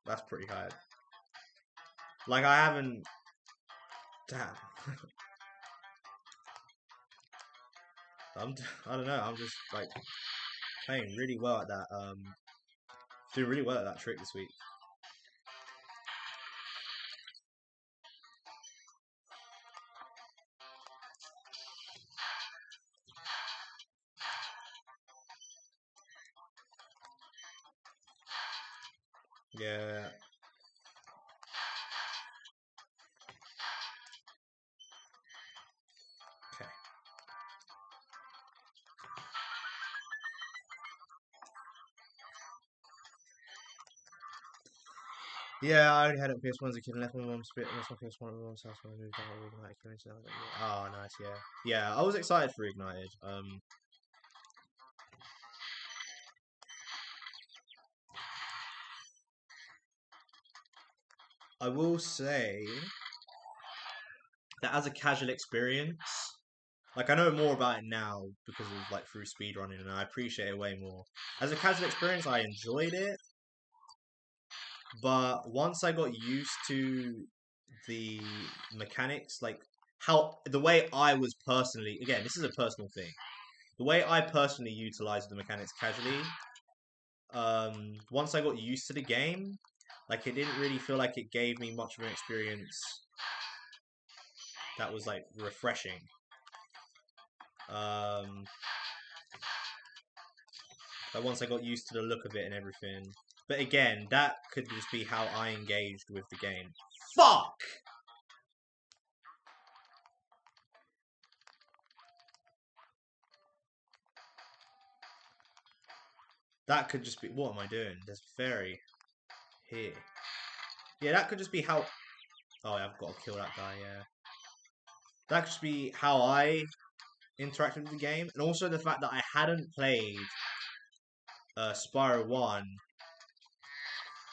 Speaker 1: That's pretty high. Like I haven't. Damn. I don't know. I'm just like playing really well at that. Doing really well at that trick this week. Yeah. Yeah, I already had it on PS1 as a kid and left my mum's bit. That's my PS1 at my mum's house when I moved out. Reignited came into that. Oh, nice, yeah. Yeah, I was excited for Ignited. I will say that as a casual experience, like I know more about it now because of like through speedrunning and I appreciate it way more. As a casual experience, I enjoyed it, but once I got used to the mechanics, like how the way I was personally, again, this is a personal thing. The way I personally utilized the mechanics casually, once I got used to the game, like it didn't really feel like it gave me much of an experience that was like refreshing. Um, like once I got used to the look of it and everything. But again, that could just be how I engaged with the game. Fuck! That could just be. What am I doing? There's a fairy here. Yeah, that could just be how. Oh, yeah, I've got to kill that guy, yeah. That could just be how I interacted with the game. And also the fact that I hadn't played Spyro 1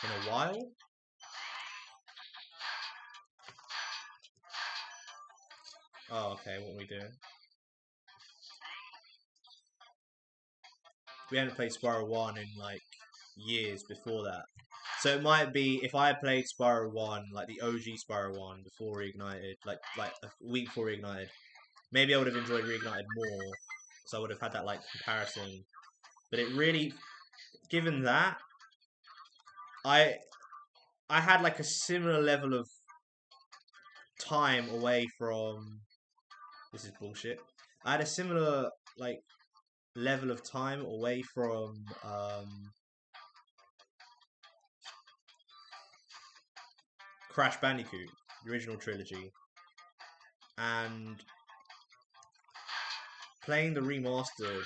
Speaker 1: in a while. Oh, okay, what are we doing? We hadn't played Spyro 1 in like years before that. So it might be if I had played Spyro 1, like the OG Spyro 1 before Reignited, like a week before Reignited, maybe I would have enjoyed Reignited more. So I would have had that like comparison. But it really, given that, I I had like a similar level of time away from this is bullshit. I had a similar like level of time away from Crash Bandicoot, the original trilogy, and playing the remastered,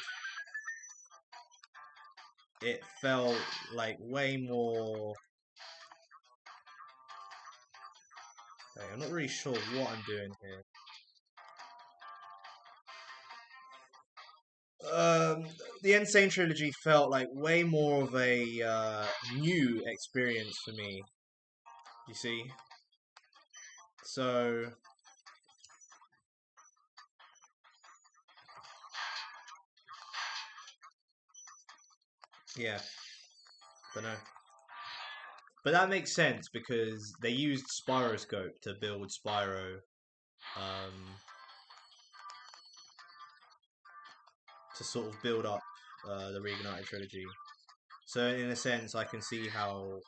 Speaker 1: it felt like way more. Okay, I'm not really sure what I'm doing here. The Insane trilogy felt like way more of a new experience for me. You see, so yeah, don't know. But that makes sense because they used Spyroscope to build Spyro, um, to sort of build up the Reignited trilogy. So in a sense, I can see how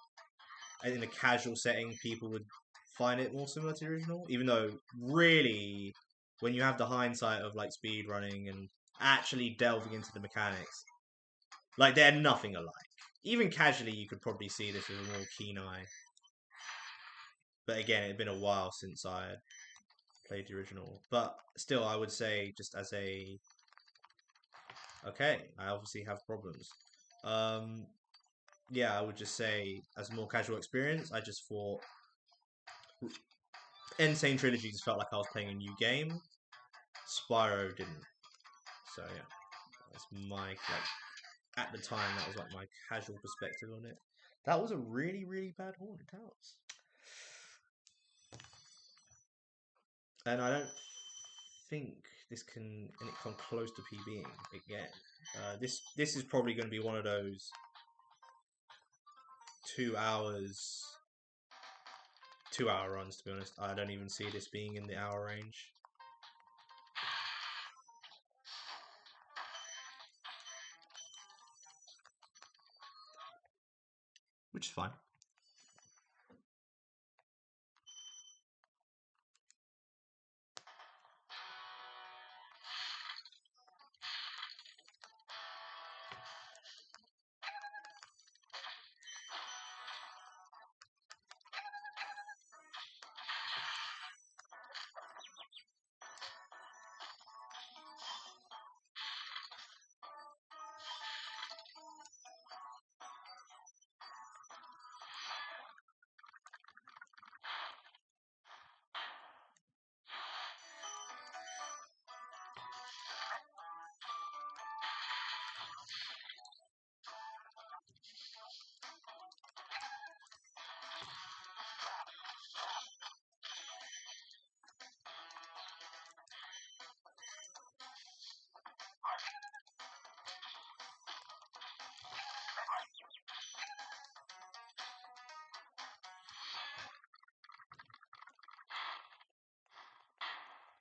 Speaker 1: in a casual setting people would find it more similar to the original, even though really, when you have the hindsight of like speed running and actually delving into the mechanics, like they're nothing alike. Even casually, you could probably see this with a more keen eye. But again, it had been a while since I had played the original. But still, I would say just as a okay, I obviously have problems. Um, yeah, I would just say as a more casual experience, I just thought Insane Trilogy just felt like I was playing a new game. Spyro didn't. So yeah, that's my like at the time that was like my casual perspective on it. That was a really really bad Haunted House, and I don't think this can and it come close to PBing again. This is probably going to be one of those 2 hours, 2 hour runs. To be honest, I don't even see this being in the hour range. Which is fine.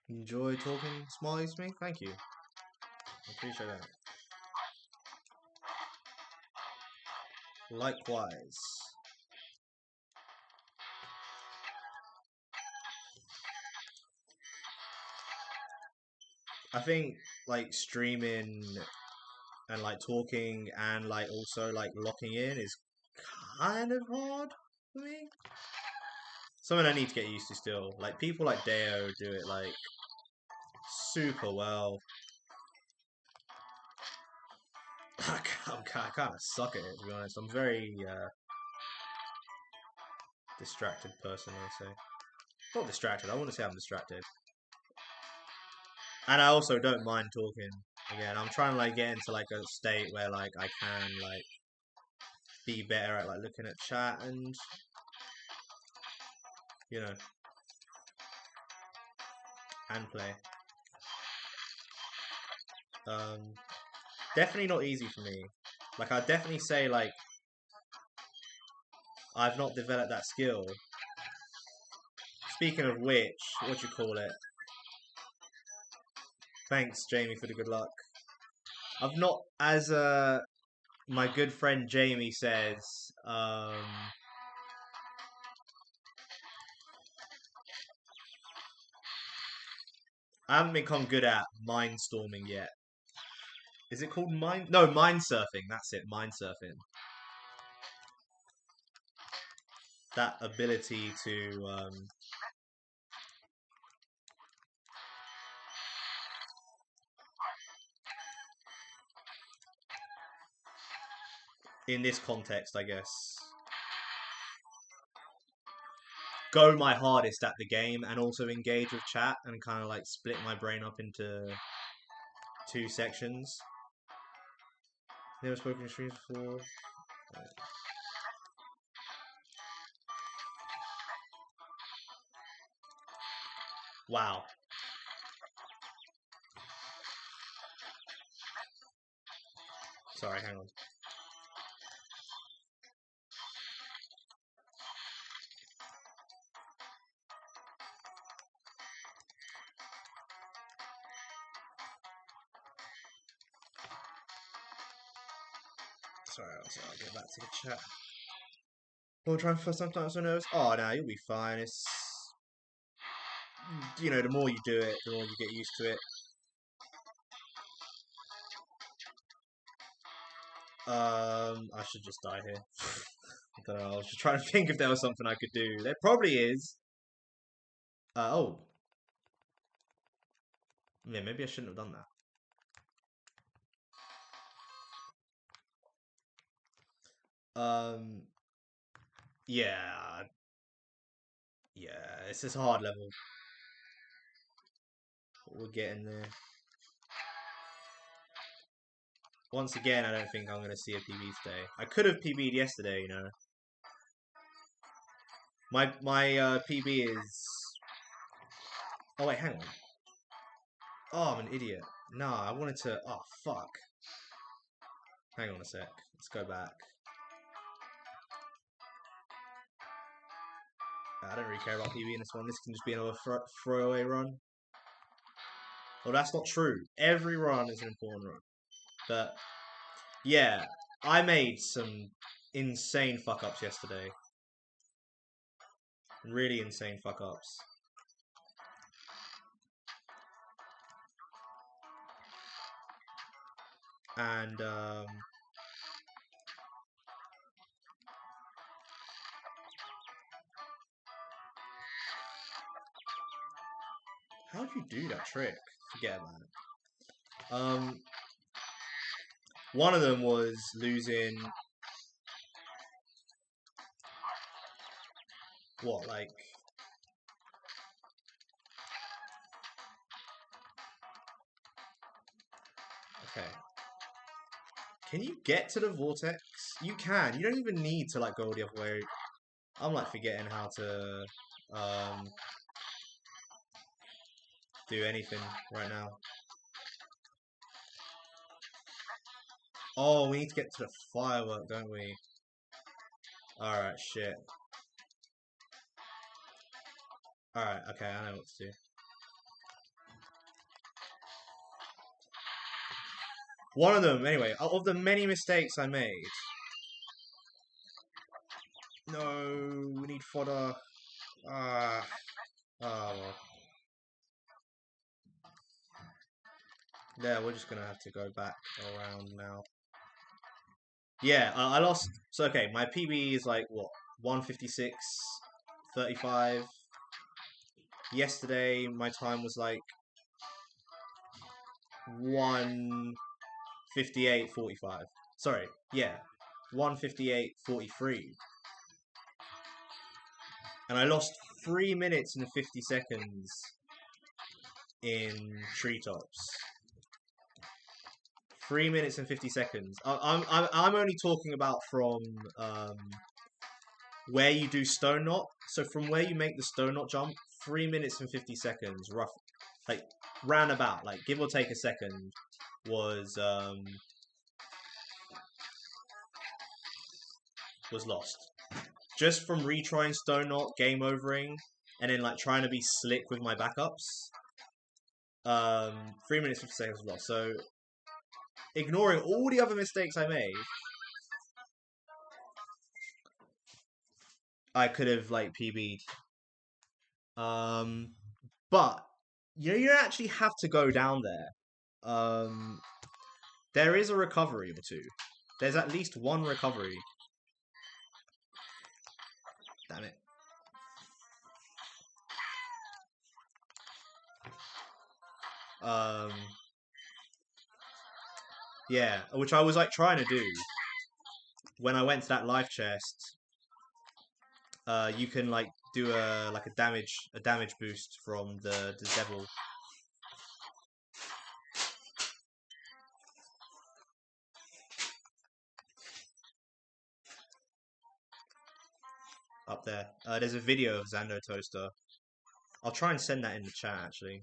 Speaker 1: Enjoy talking smileys to me? Thank you. I appreciate that. Likewise. I think like streaming and like talking and like also like locking in is kind of hard for me. Something I need to get used to still. Like people like Deo do it like super well. I kind of suck at it, to be honest. I'm very distracted person, I say. Not distracted. I wouldn't say I'm distracted. And I also don't mind talking. Again, I'm trying to like get into like a state where like I can like be better at like looking at chat and you know and play. Um, Definitely not easy for me. Like I'd definitely say like I've not developed that skill. Speaking of which, what do you call it? Thanks, Jamie, for the good luck. I've not, as my good friend Jamie says, I haven't become good at mindstorming yet. Is it called mind? No, mind surfing. That's it, mind surfing. That ability to in this context, I guess, go my hardest at the game and also engage with chat and kind of like split my brain up into two sections. Never spoken to streams before. Wow. Sorry, hang on. Sorry, I'll get back to the chat. We'll try for sometimes I know. Oh, no, you'll be fine. It's you know, the more you do it, the more you get used to it. I should just die here. I don't know. I was just trying to think if there was something I could do. There probably is. Oh, yeah. Maybe I shouldn't have done that. Yeah, yeah. It's this hard level. But we're getting there. Once again, I don't think I'm going to see a PB today. I could have PB'd yesterday, you know. My PB is. Oh wait, hang on. Oh, I'm an idiot. Nah, I wanted to. Oh fuck. Hang on a sec. Let's go back. I don't really care about PB in this one. This can just be another throwaway run. Well, that's not true. Every run is an important run. But yeah, I made some insane fuck ups yesterday. Really insane fuck ups. And how do you do that trick? Forget about it. One of them was losing. What, like. Okay. Can you get to the vortex? You can. You don't even need to like go the other way. I'm like forgetting how to do anything right now. Oh, we need to get to the firework, don't we? Alright, shit. Alright, okay, I know what to do. One of them, anyway, out of the many mistakes I made. No, we need fodder. Ah, well. Yeah, we're just gonna have to go back around now. Yeah, I lost. So okay, my PB is like what 156.35. Yesterday, my time was like 158.45. Sorry, yeah, 158.43. And I lost 3 minutes and 50 seconds in treetops. 3 minutes and 50 seconds. I'm only talking about from where you do stone knot. So from where you make the stone knot jump, 3 minutes and 50 seconds, rough, like roundabout, like give or take a second, was lost. Just from retrying stone knot, game overing, and then like trying to be slick with my backups. 3 minutes 50 seconds was lost. So ignoring all the other mistakes I made, I could have like PB'd. But you don't actually have to go down there. There is a recovery or two. There's at least one recovery. Damn it. Yeah, which I was like trying to do when I went to that life chest. You can like do a damage boost from the devil. Up there. There's a video of Xando Toaster. I'll try and send that in the chat actually.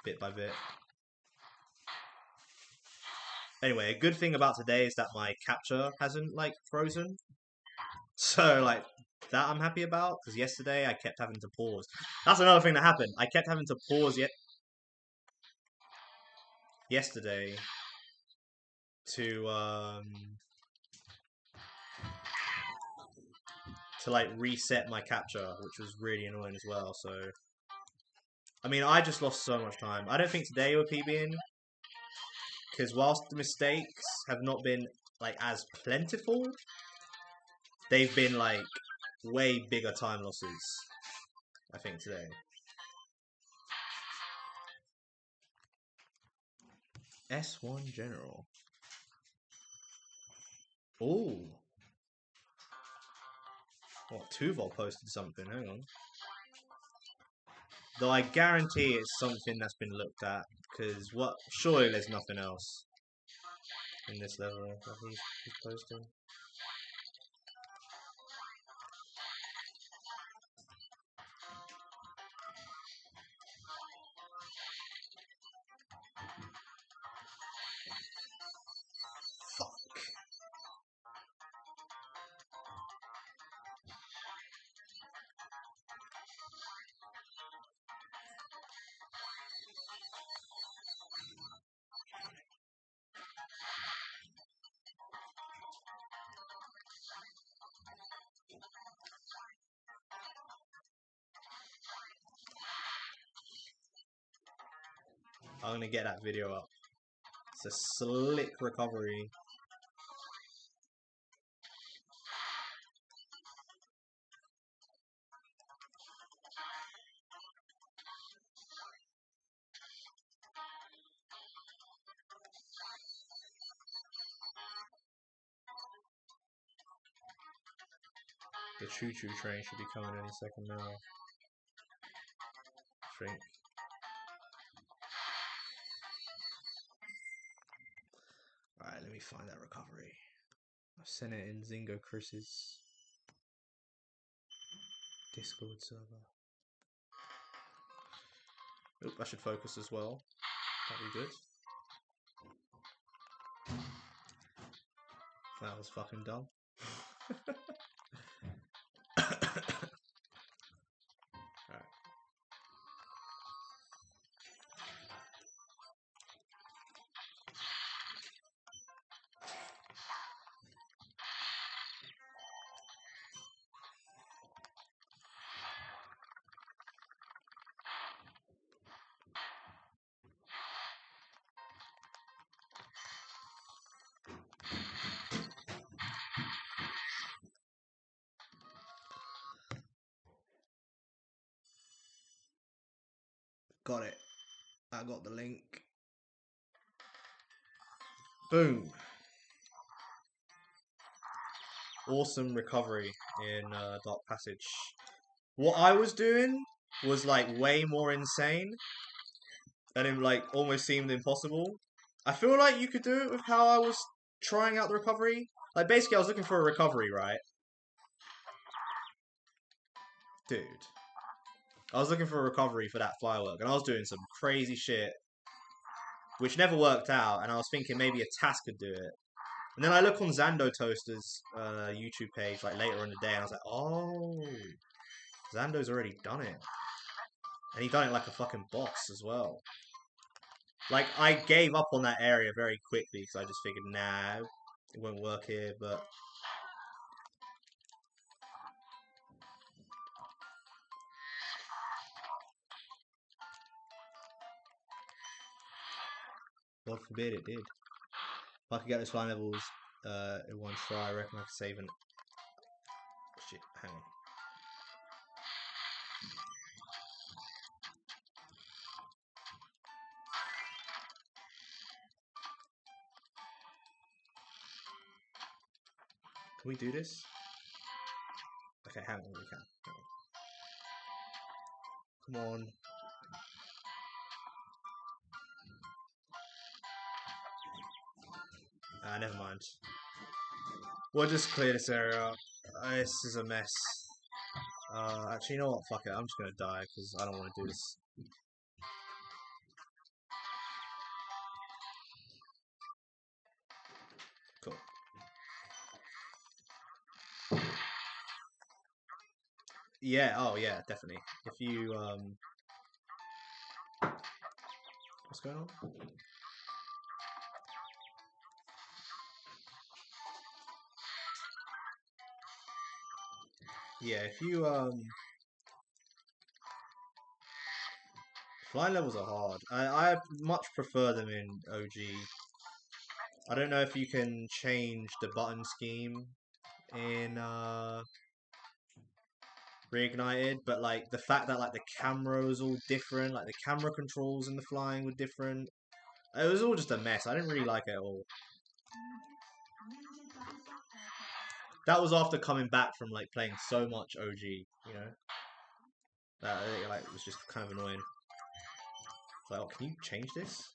Speaker 1: Bit by bit. Anyway, a good thing about today is that my capture hasn't like frozen. So like that I'm happy about, because yesterday I kept having to pause. That's another thing that happened. I kept having to pause yesterday to like reset my capture, which was really annoying as well. So I mean, I just lost so much time. I don't think today we're PBing, because whilst the mistakes have not been like as plentiful, they've been like way bigger time losses, I think, today. S1 General. Oh. What, Tuvol posted something, hang on. Though I guarantee it's something that's been looked at, because what? Surely there's nothing else in this level that he's posting. I'm gonna get that video up. It's a slick recovery. The choo-choo train should be coming any second now. Shrink. Alright, let me find that recovery. I've sent it in Zingo Chris's Discord server. Oop, I should focus as well. That'd be good. That was fucking dumb. Got it. I got the link. Boom. Awesome recovery in Dark Passage. What I was doing was like way more insane, and it like almost seemed impossible. I feel like you could do it with how I was trying out the recovery. Like basically, I was looking for a recovery, right? Dude, I was looking for a recovery for that firework, and I was doing some crazy shit, which never worked out. And I was thinking maybe a task could do it. And then I look on Zando Toaster's YouTube page like later in the day, and I was like, oh, Zando's already done it. And he done it like a fucking boss as well. Like, I gave up on that area very quickly because I just figured, nah, it won't work here, but... God forbid it did. If I could get those flying levels in one try, I reckon I could save an... Shit, hang on. Can we do this? Okay, hang on, we can. Hang on. Come on. Never mind. We'll just clear this area. This is a mess. Actually, you know what? Fuck it. I'm just gonna die because I don't want to do this. Cool. Yeah. Oh, yeah. Definitely. If you what's going on? Yeah. If you flying levels are hard. I much prefer them in OG. I don't know if you can change the button scheme in Reignited, but like the fact that like the camera was all different, like the camera controls in the flying were different. It was all just a mess. I didn't really like it at all. That was after coming back from like playing so much OG, you know. That like it was just kind of annoying. It's like, oh, can you change this?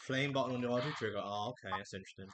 Speaker 1: Flame button on the R2 trigger. Oh, okay, that's interesting.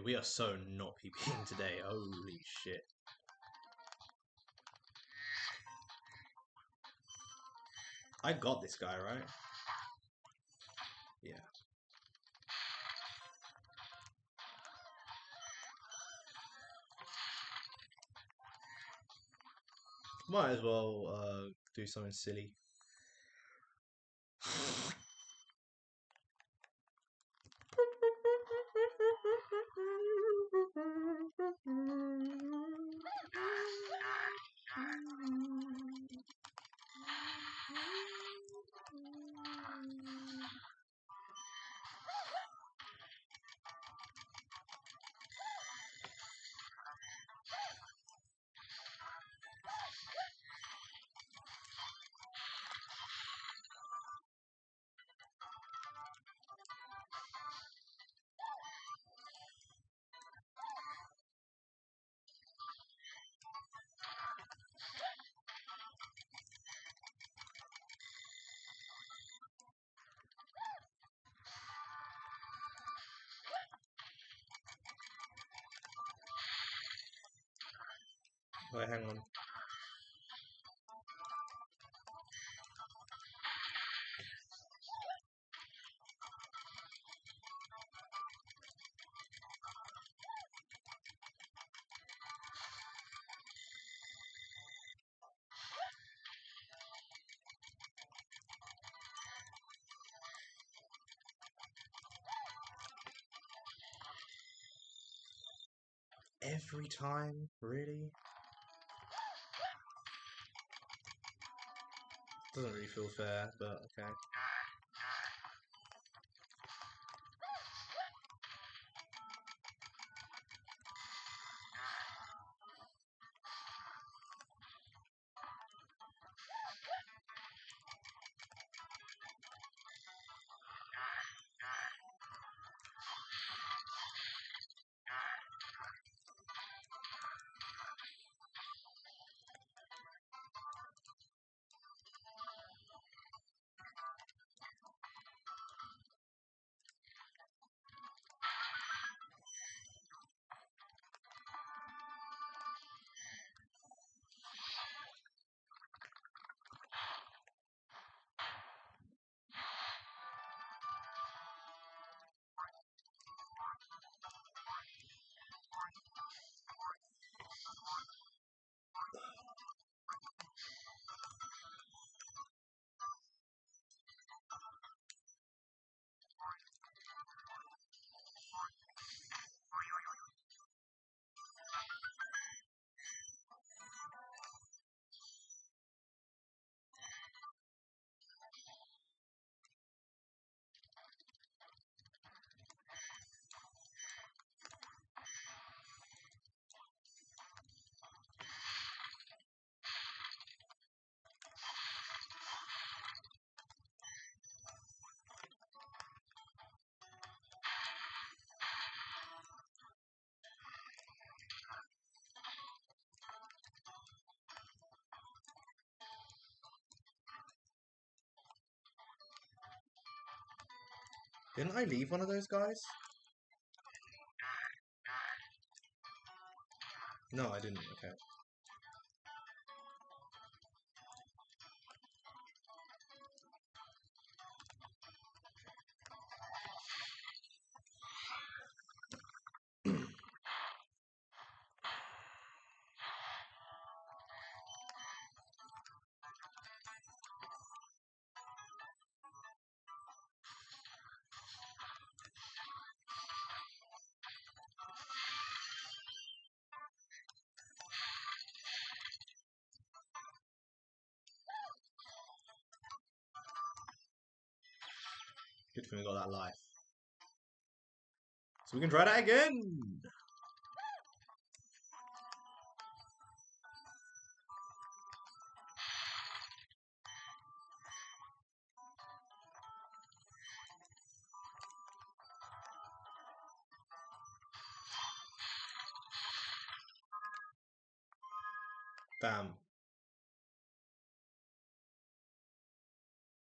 Speaker 1: Okay, we are so not PPing today. Holy shit. I got this guy, right? Yeah. Might as well do something silly. Wait, hang on. Every time? Really? Doesn't really feel fair, but okay. Didn't I leave one of those guys? No, I didn't. Okay. Good thing we got that life. So we can try that again! Damn.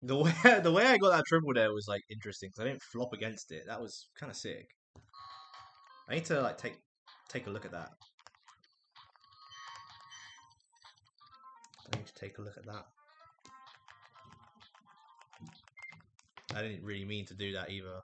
Speaker 1: The way the way I got that triple there was like interesting because I didn't flop against it. That was kind of sick. I need to like take a look at that. I need to take a look at that. I didn't really mean to do that either.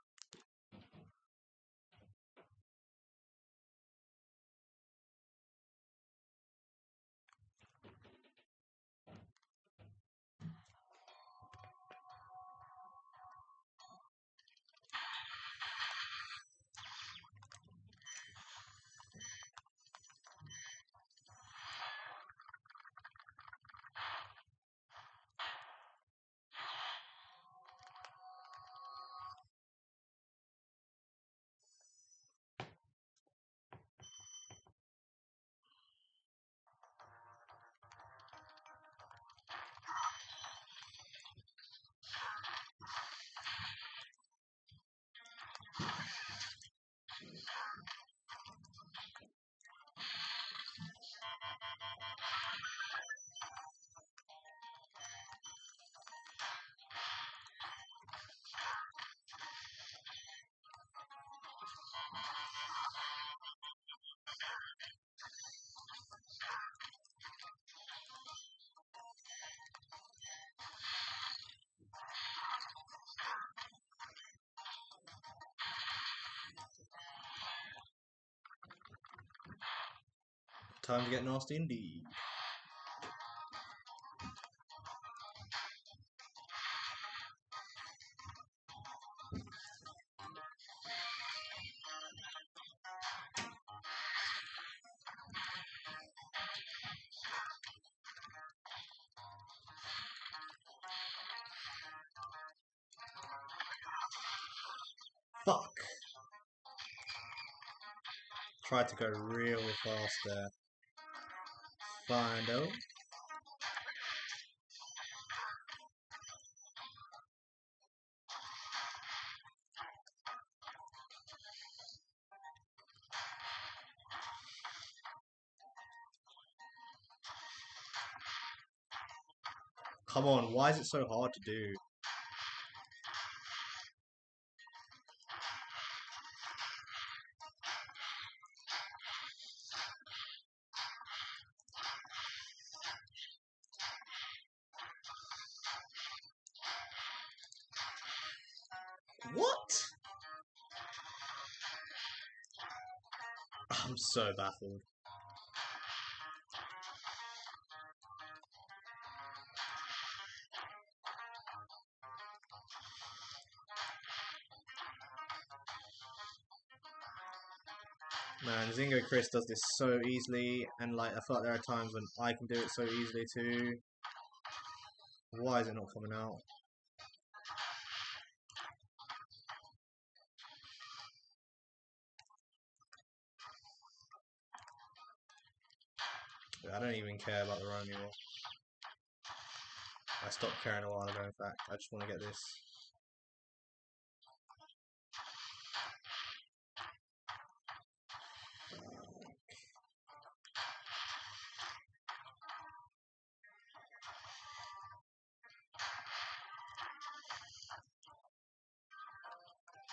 Speaker 1: Time to get nasty indeed. Fuck. Tried to go real fast there. Fine though. Come on, why is it so hard to do? What? I'm so baffled. Man, Zingo Chris does this so easily, and like I feel like there are times when I can do it so easily too. Why is it not coming out? I don't even care about the run anymore. I stopped caring a while ago, in fact. I just want to get this.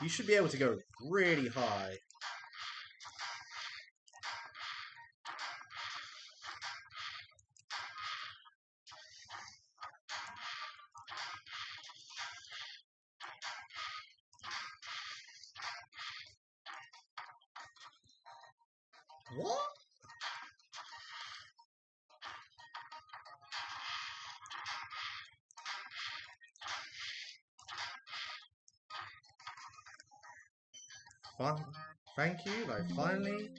Speaker 1: You should be able to go really high. What? Thank you, like finally.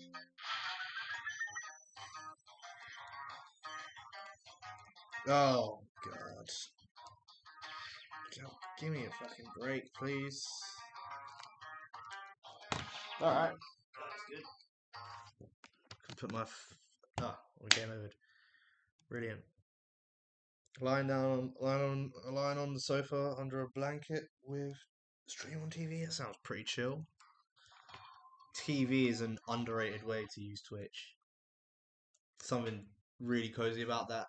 Speaker 1: Oh god. Give me a fucking break, please. Alright. That's good. Can put my we're game over. Brilliant. Lying on the sofa under a blanket with stream on TV. That sounds pretty chill. TV is an underrated way to use Twitch. Something really cozy about that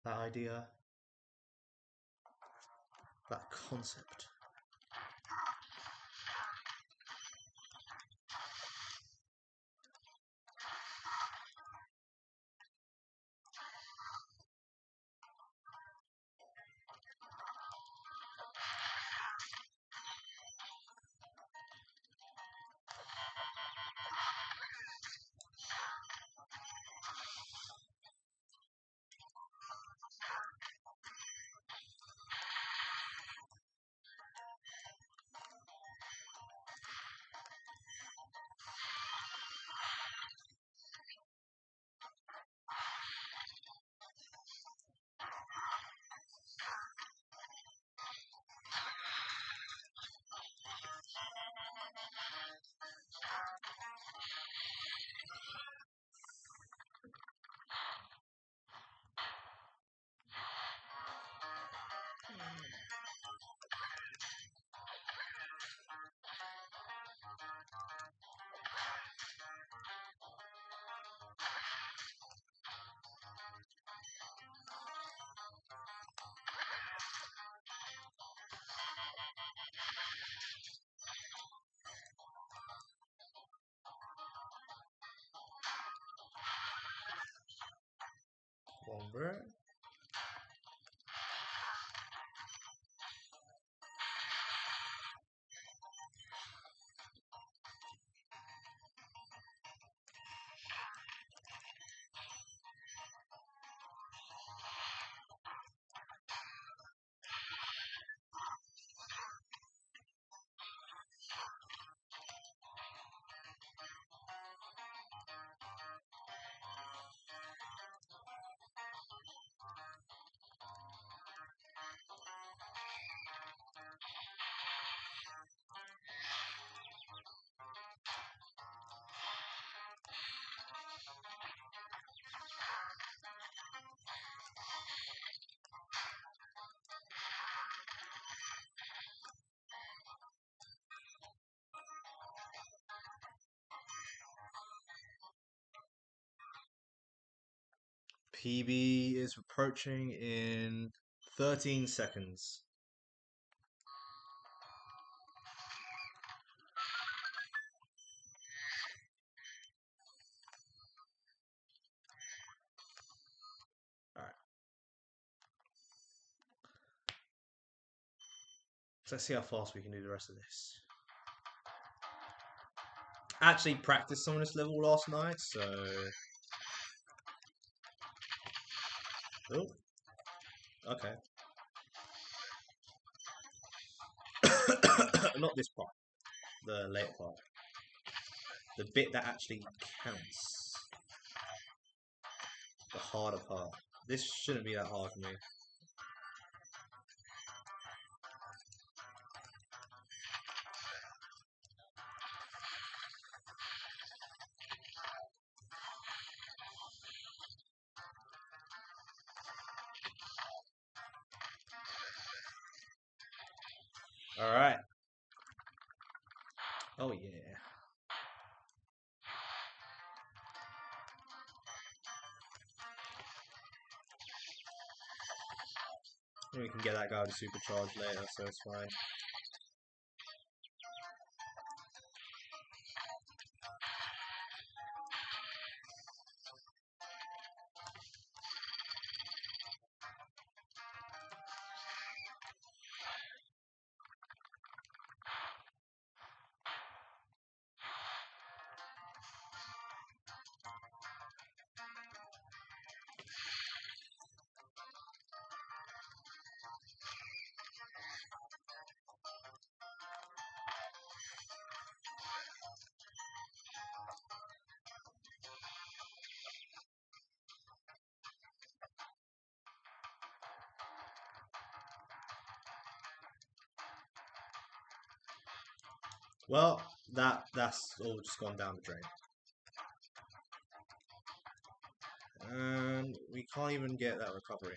Speaker 1: idea, that concept. bruh. PB is approaching in 13 seconds. Alright. So let's see how fast we can do the rest of this. Actually practiced some of this level last night, so... Oh. Okay. Not this part. The later part. The bit that actually counts. The harder part. This shouldn't be that hard for me. Alright. Oh yeah. We can get that guy to supercharge later, so it's fine. Well, that's all just gone down the drain. And we can't even get that recovery.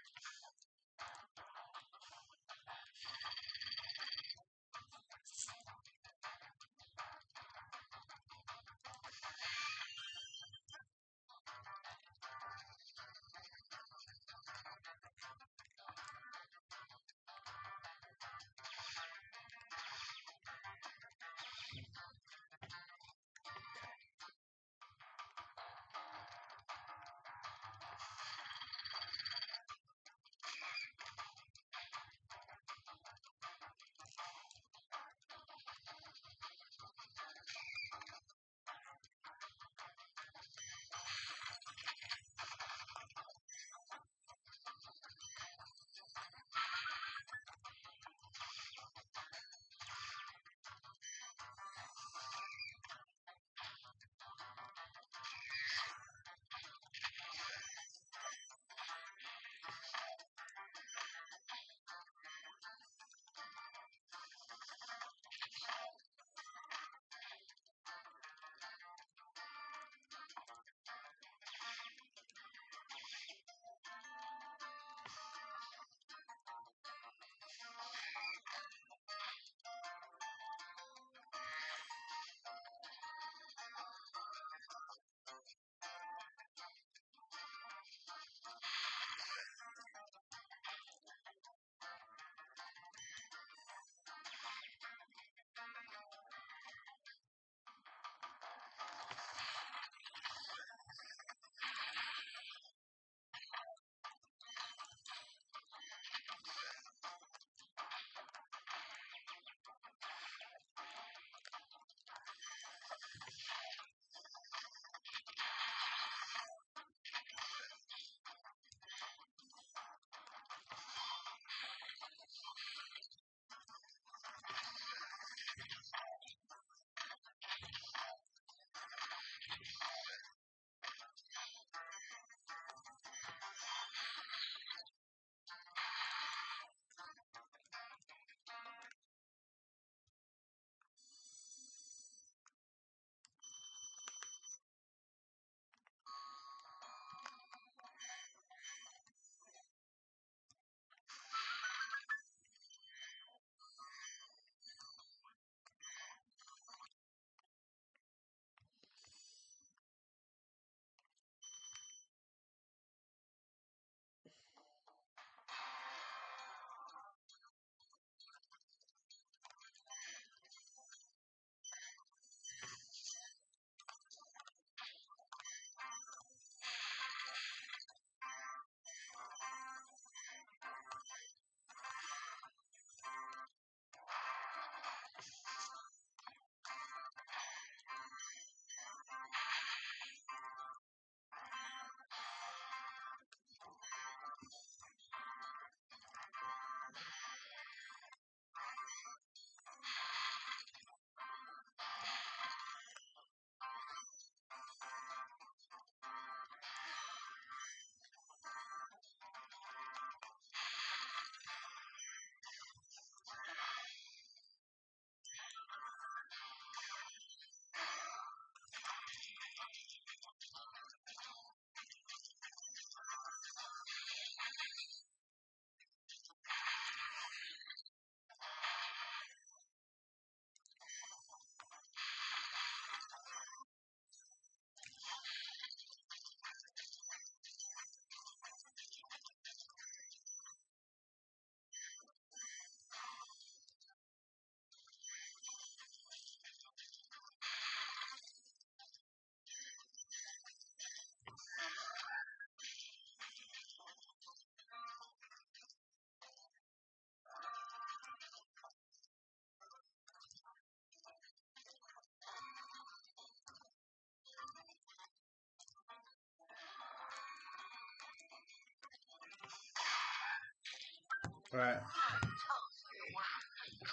Speaker 1: Right.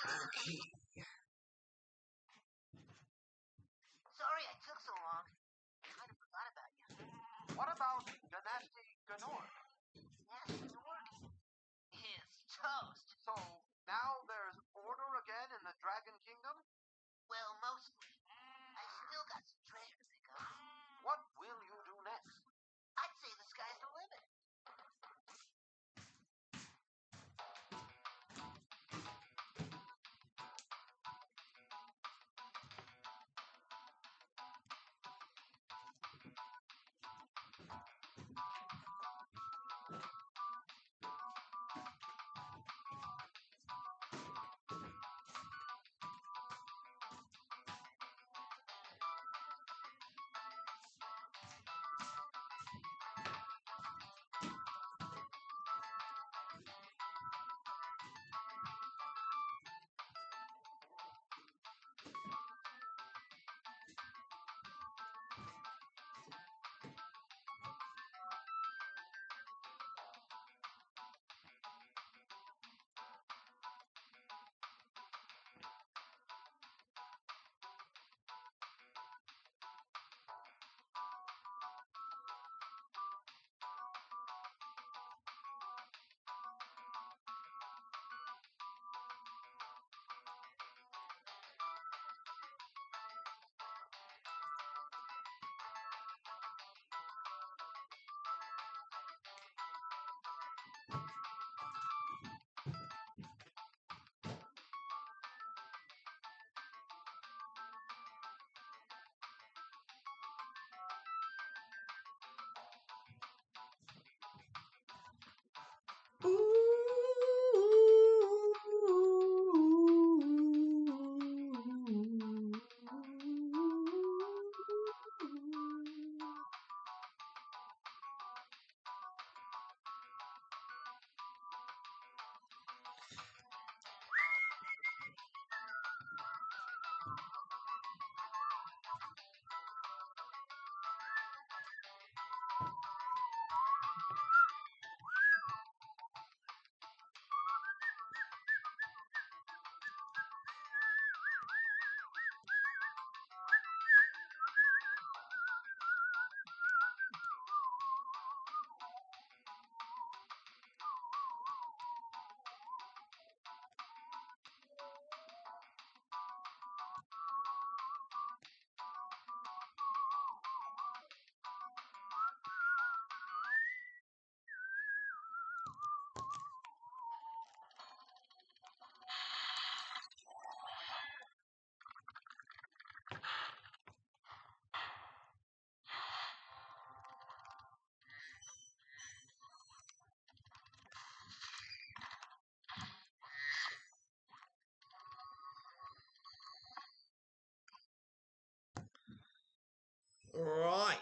Speaker 3: Okay. Sorry I took so long. Kind of forgot about you.
Speaker 2: What about Dynasty Ganor?
Speaker 3: Yes, it's working. It's toast.
Speaker 2: So now there's order again in the Dragon Kingdom?
Speaker 3: Well, mostly. I still got some treasure to pick up.
Speaker 2: What will you do next?
Speaker 3: I'd say the sky's the limit.
Speaker 1: Right.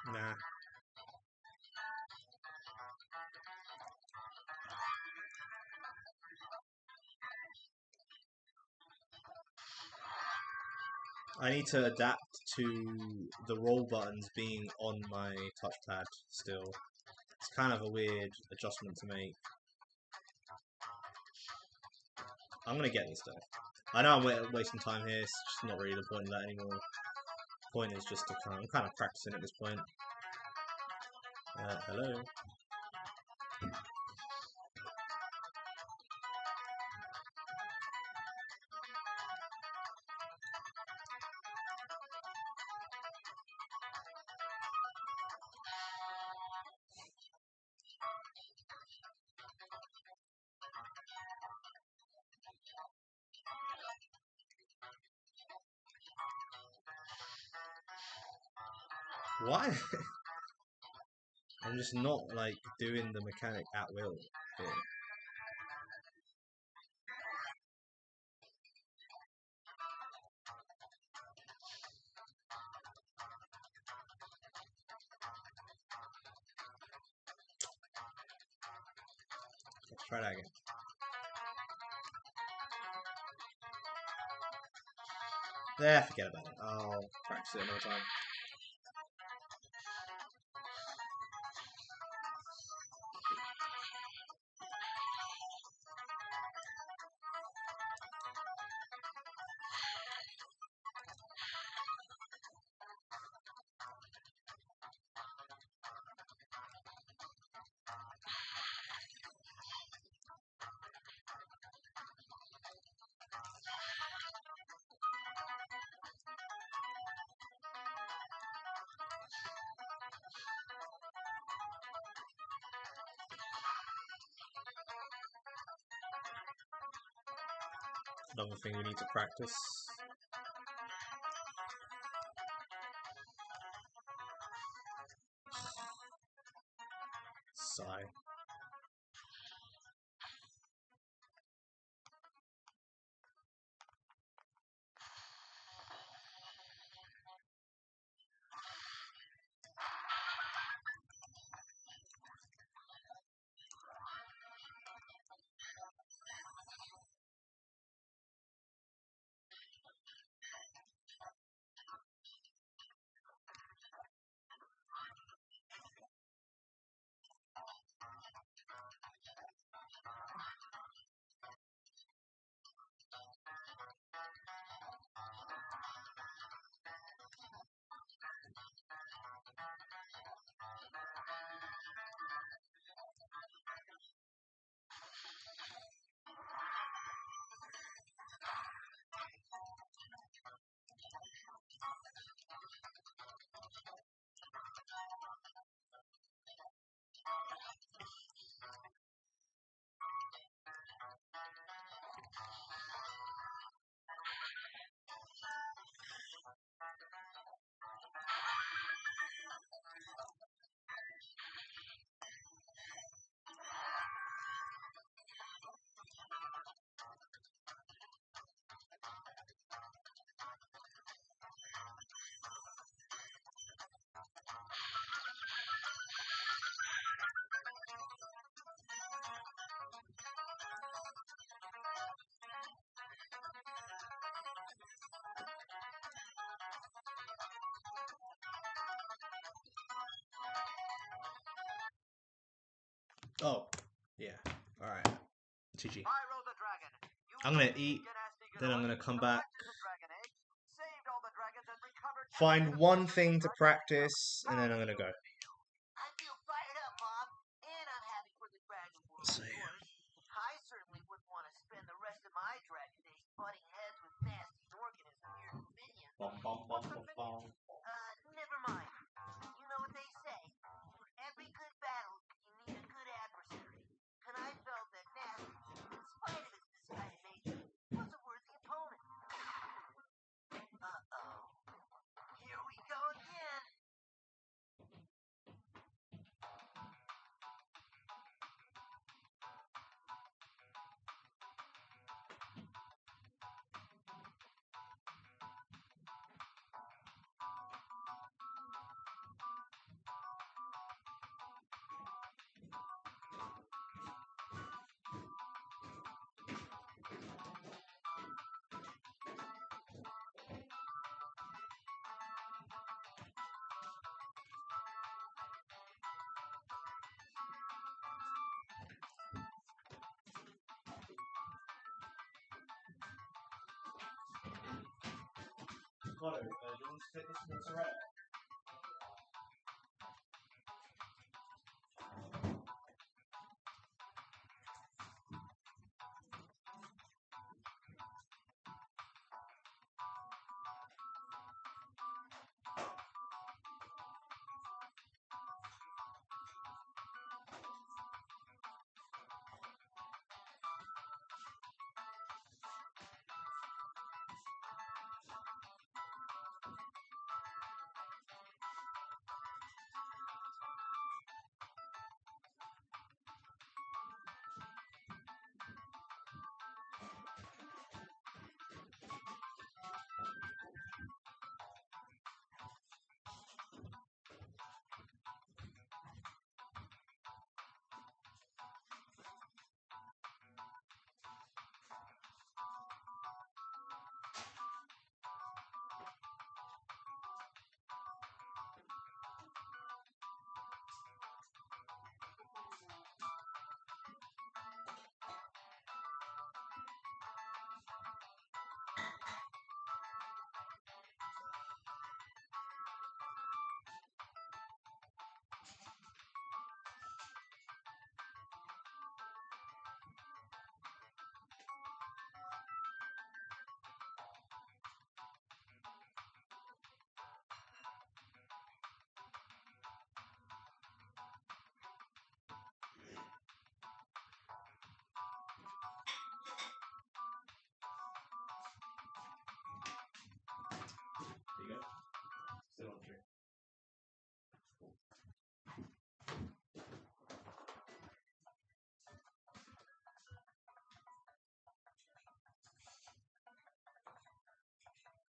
Speaker 1: Nah. I need to adapt to the roll buttons being on my touchpad still. It's kind of a weird adjustment to make. I'm gonna get this though. I know I'm wasting time here, it's just not really the point of that anymore. The point is just to I'm kind of practicing at this point. Hello? Why? I'm just not like doing the mechanic at will here. Let's try that again. Yeah, forget about it. I'll practice it another time. Another thing we need to practice. Sigh. Oh, yeah. Alright. GG.
Speaker 3: Spyro the Dragon.
Speaker 1: I'm gonna eat, then I'm gonna come back, find one thing to practice, and then I'm gonna go.
Speaker 3: I feel fired up, Mom, and I'm happy for the Dragon World.
Speaker 1: So, yeah.
Speaker 3: I certainly wouldn't want to spend the rest of my Dragon days butting heads with nasty organisms here in Minion. Never mind. You know what they say. For every good battle, you need a good adversary. And I felt that Nasty, in spite of his misguided nature, was a worthy opponent. Uh-oh. Here we go again.
Speaker 1: Got it. You want to take this mozzarella?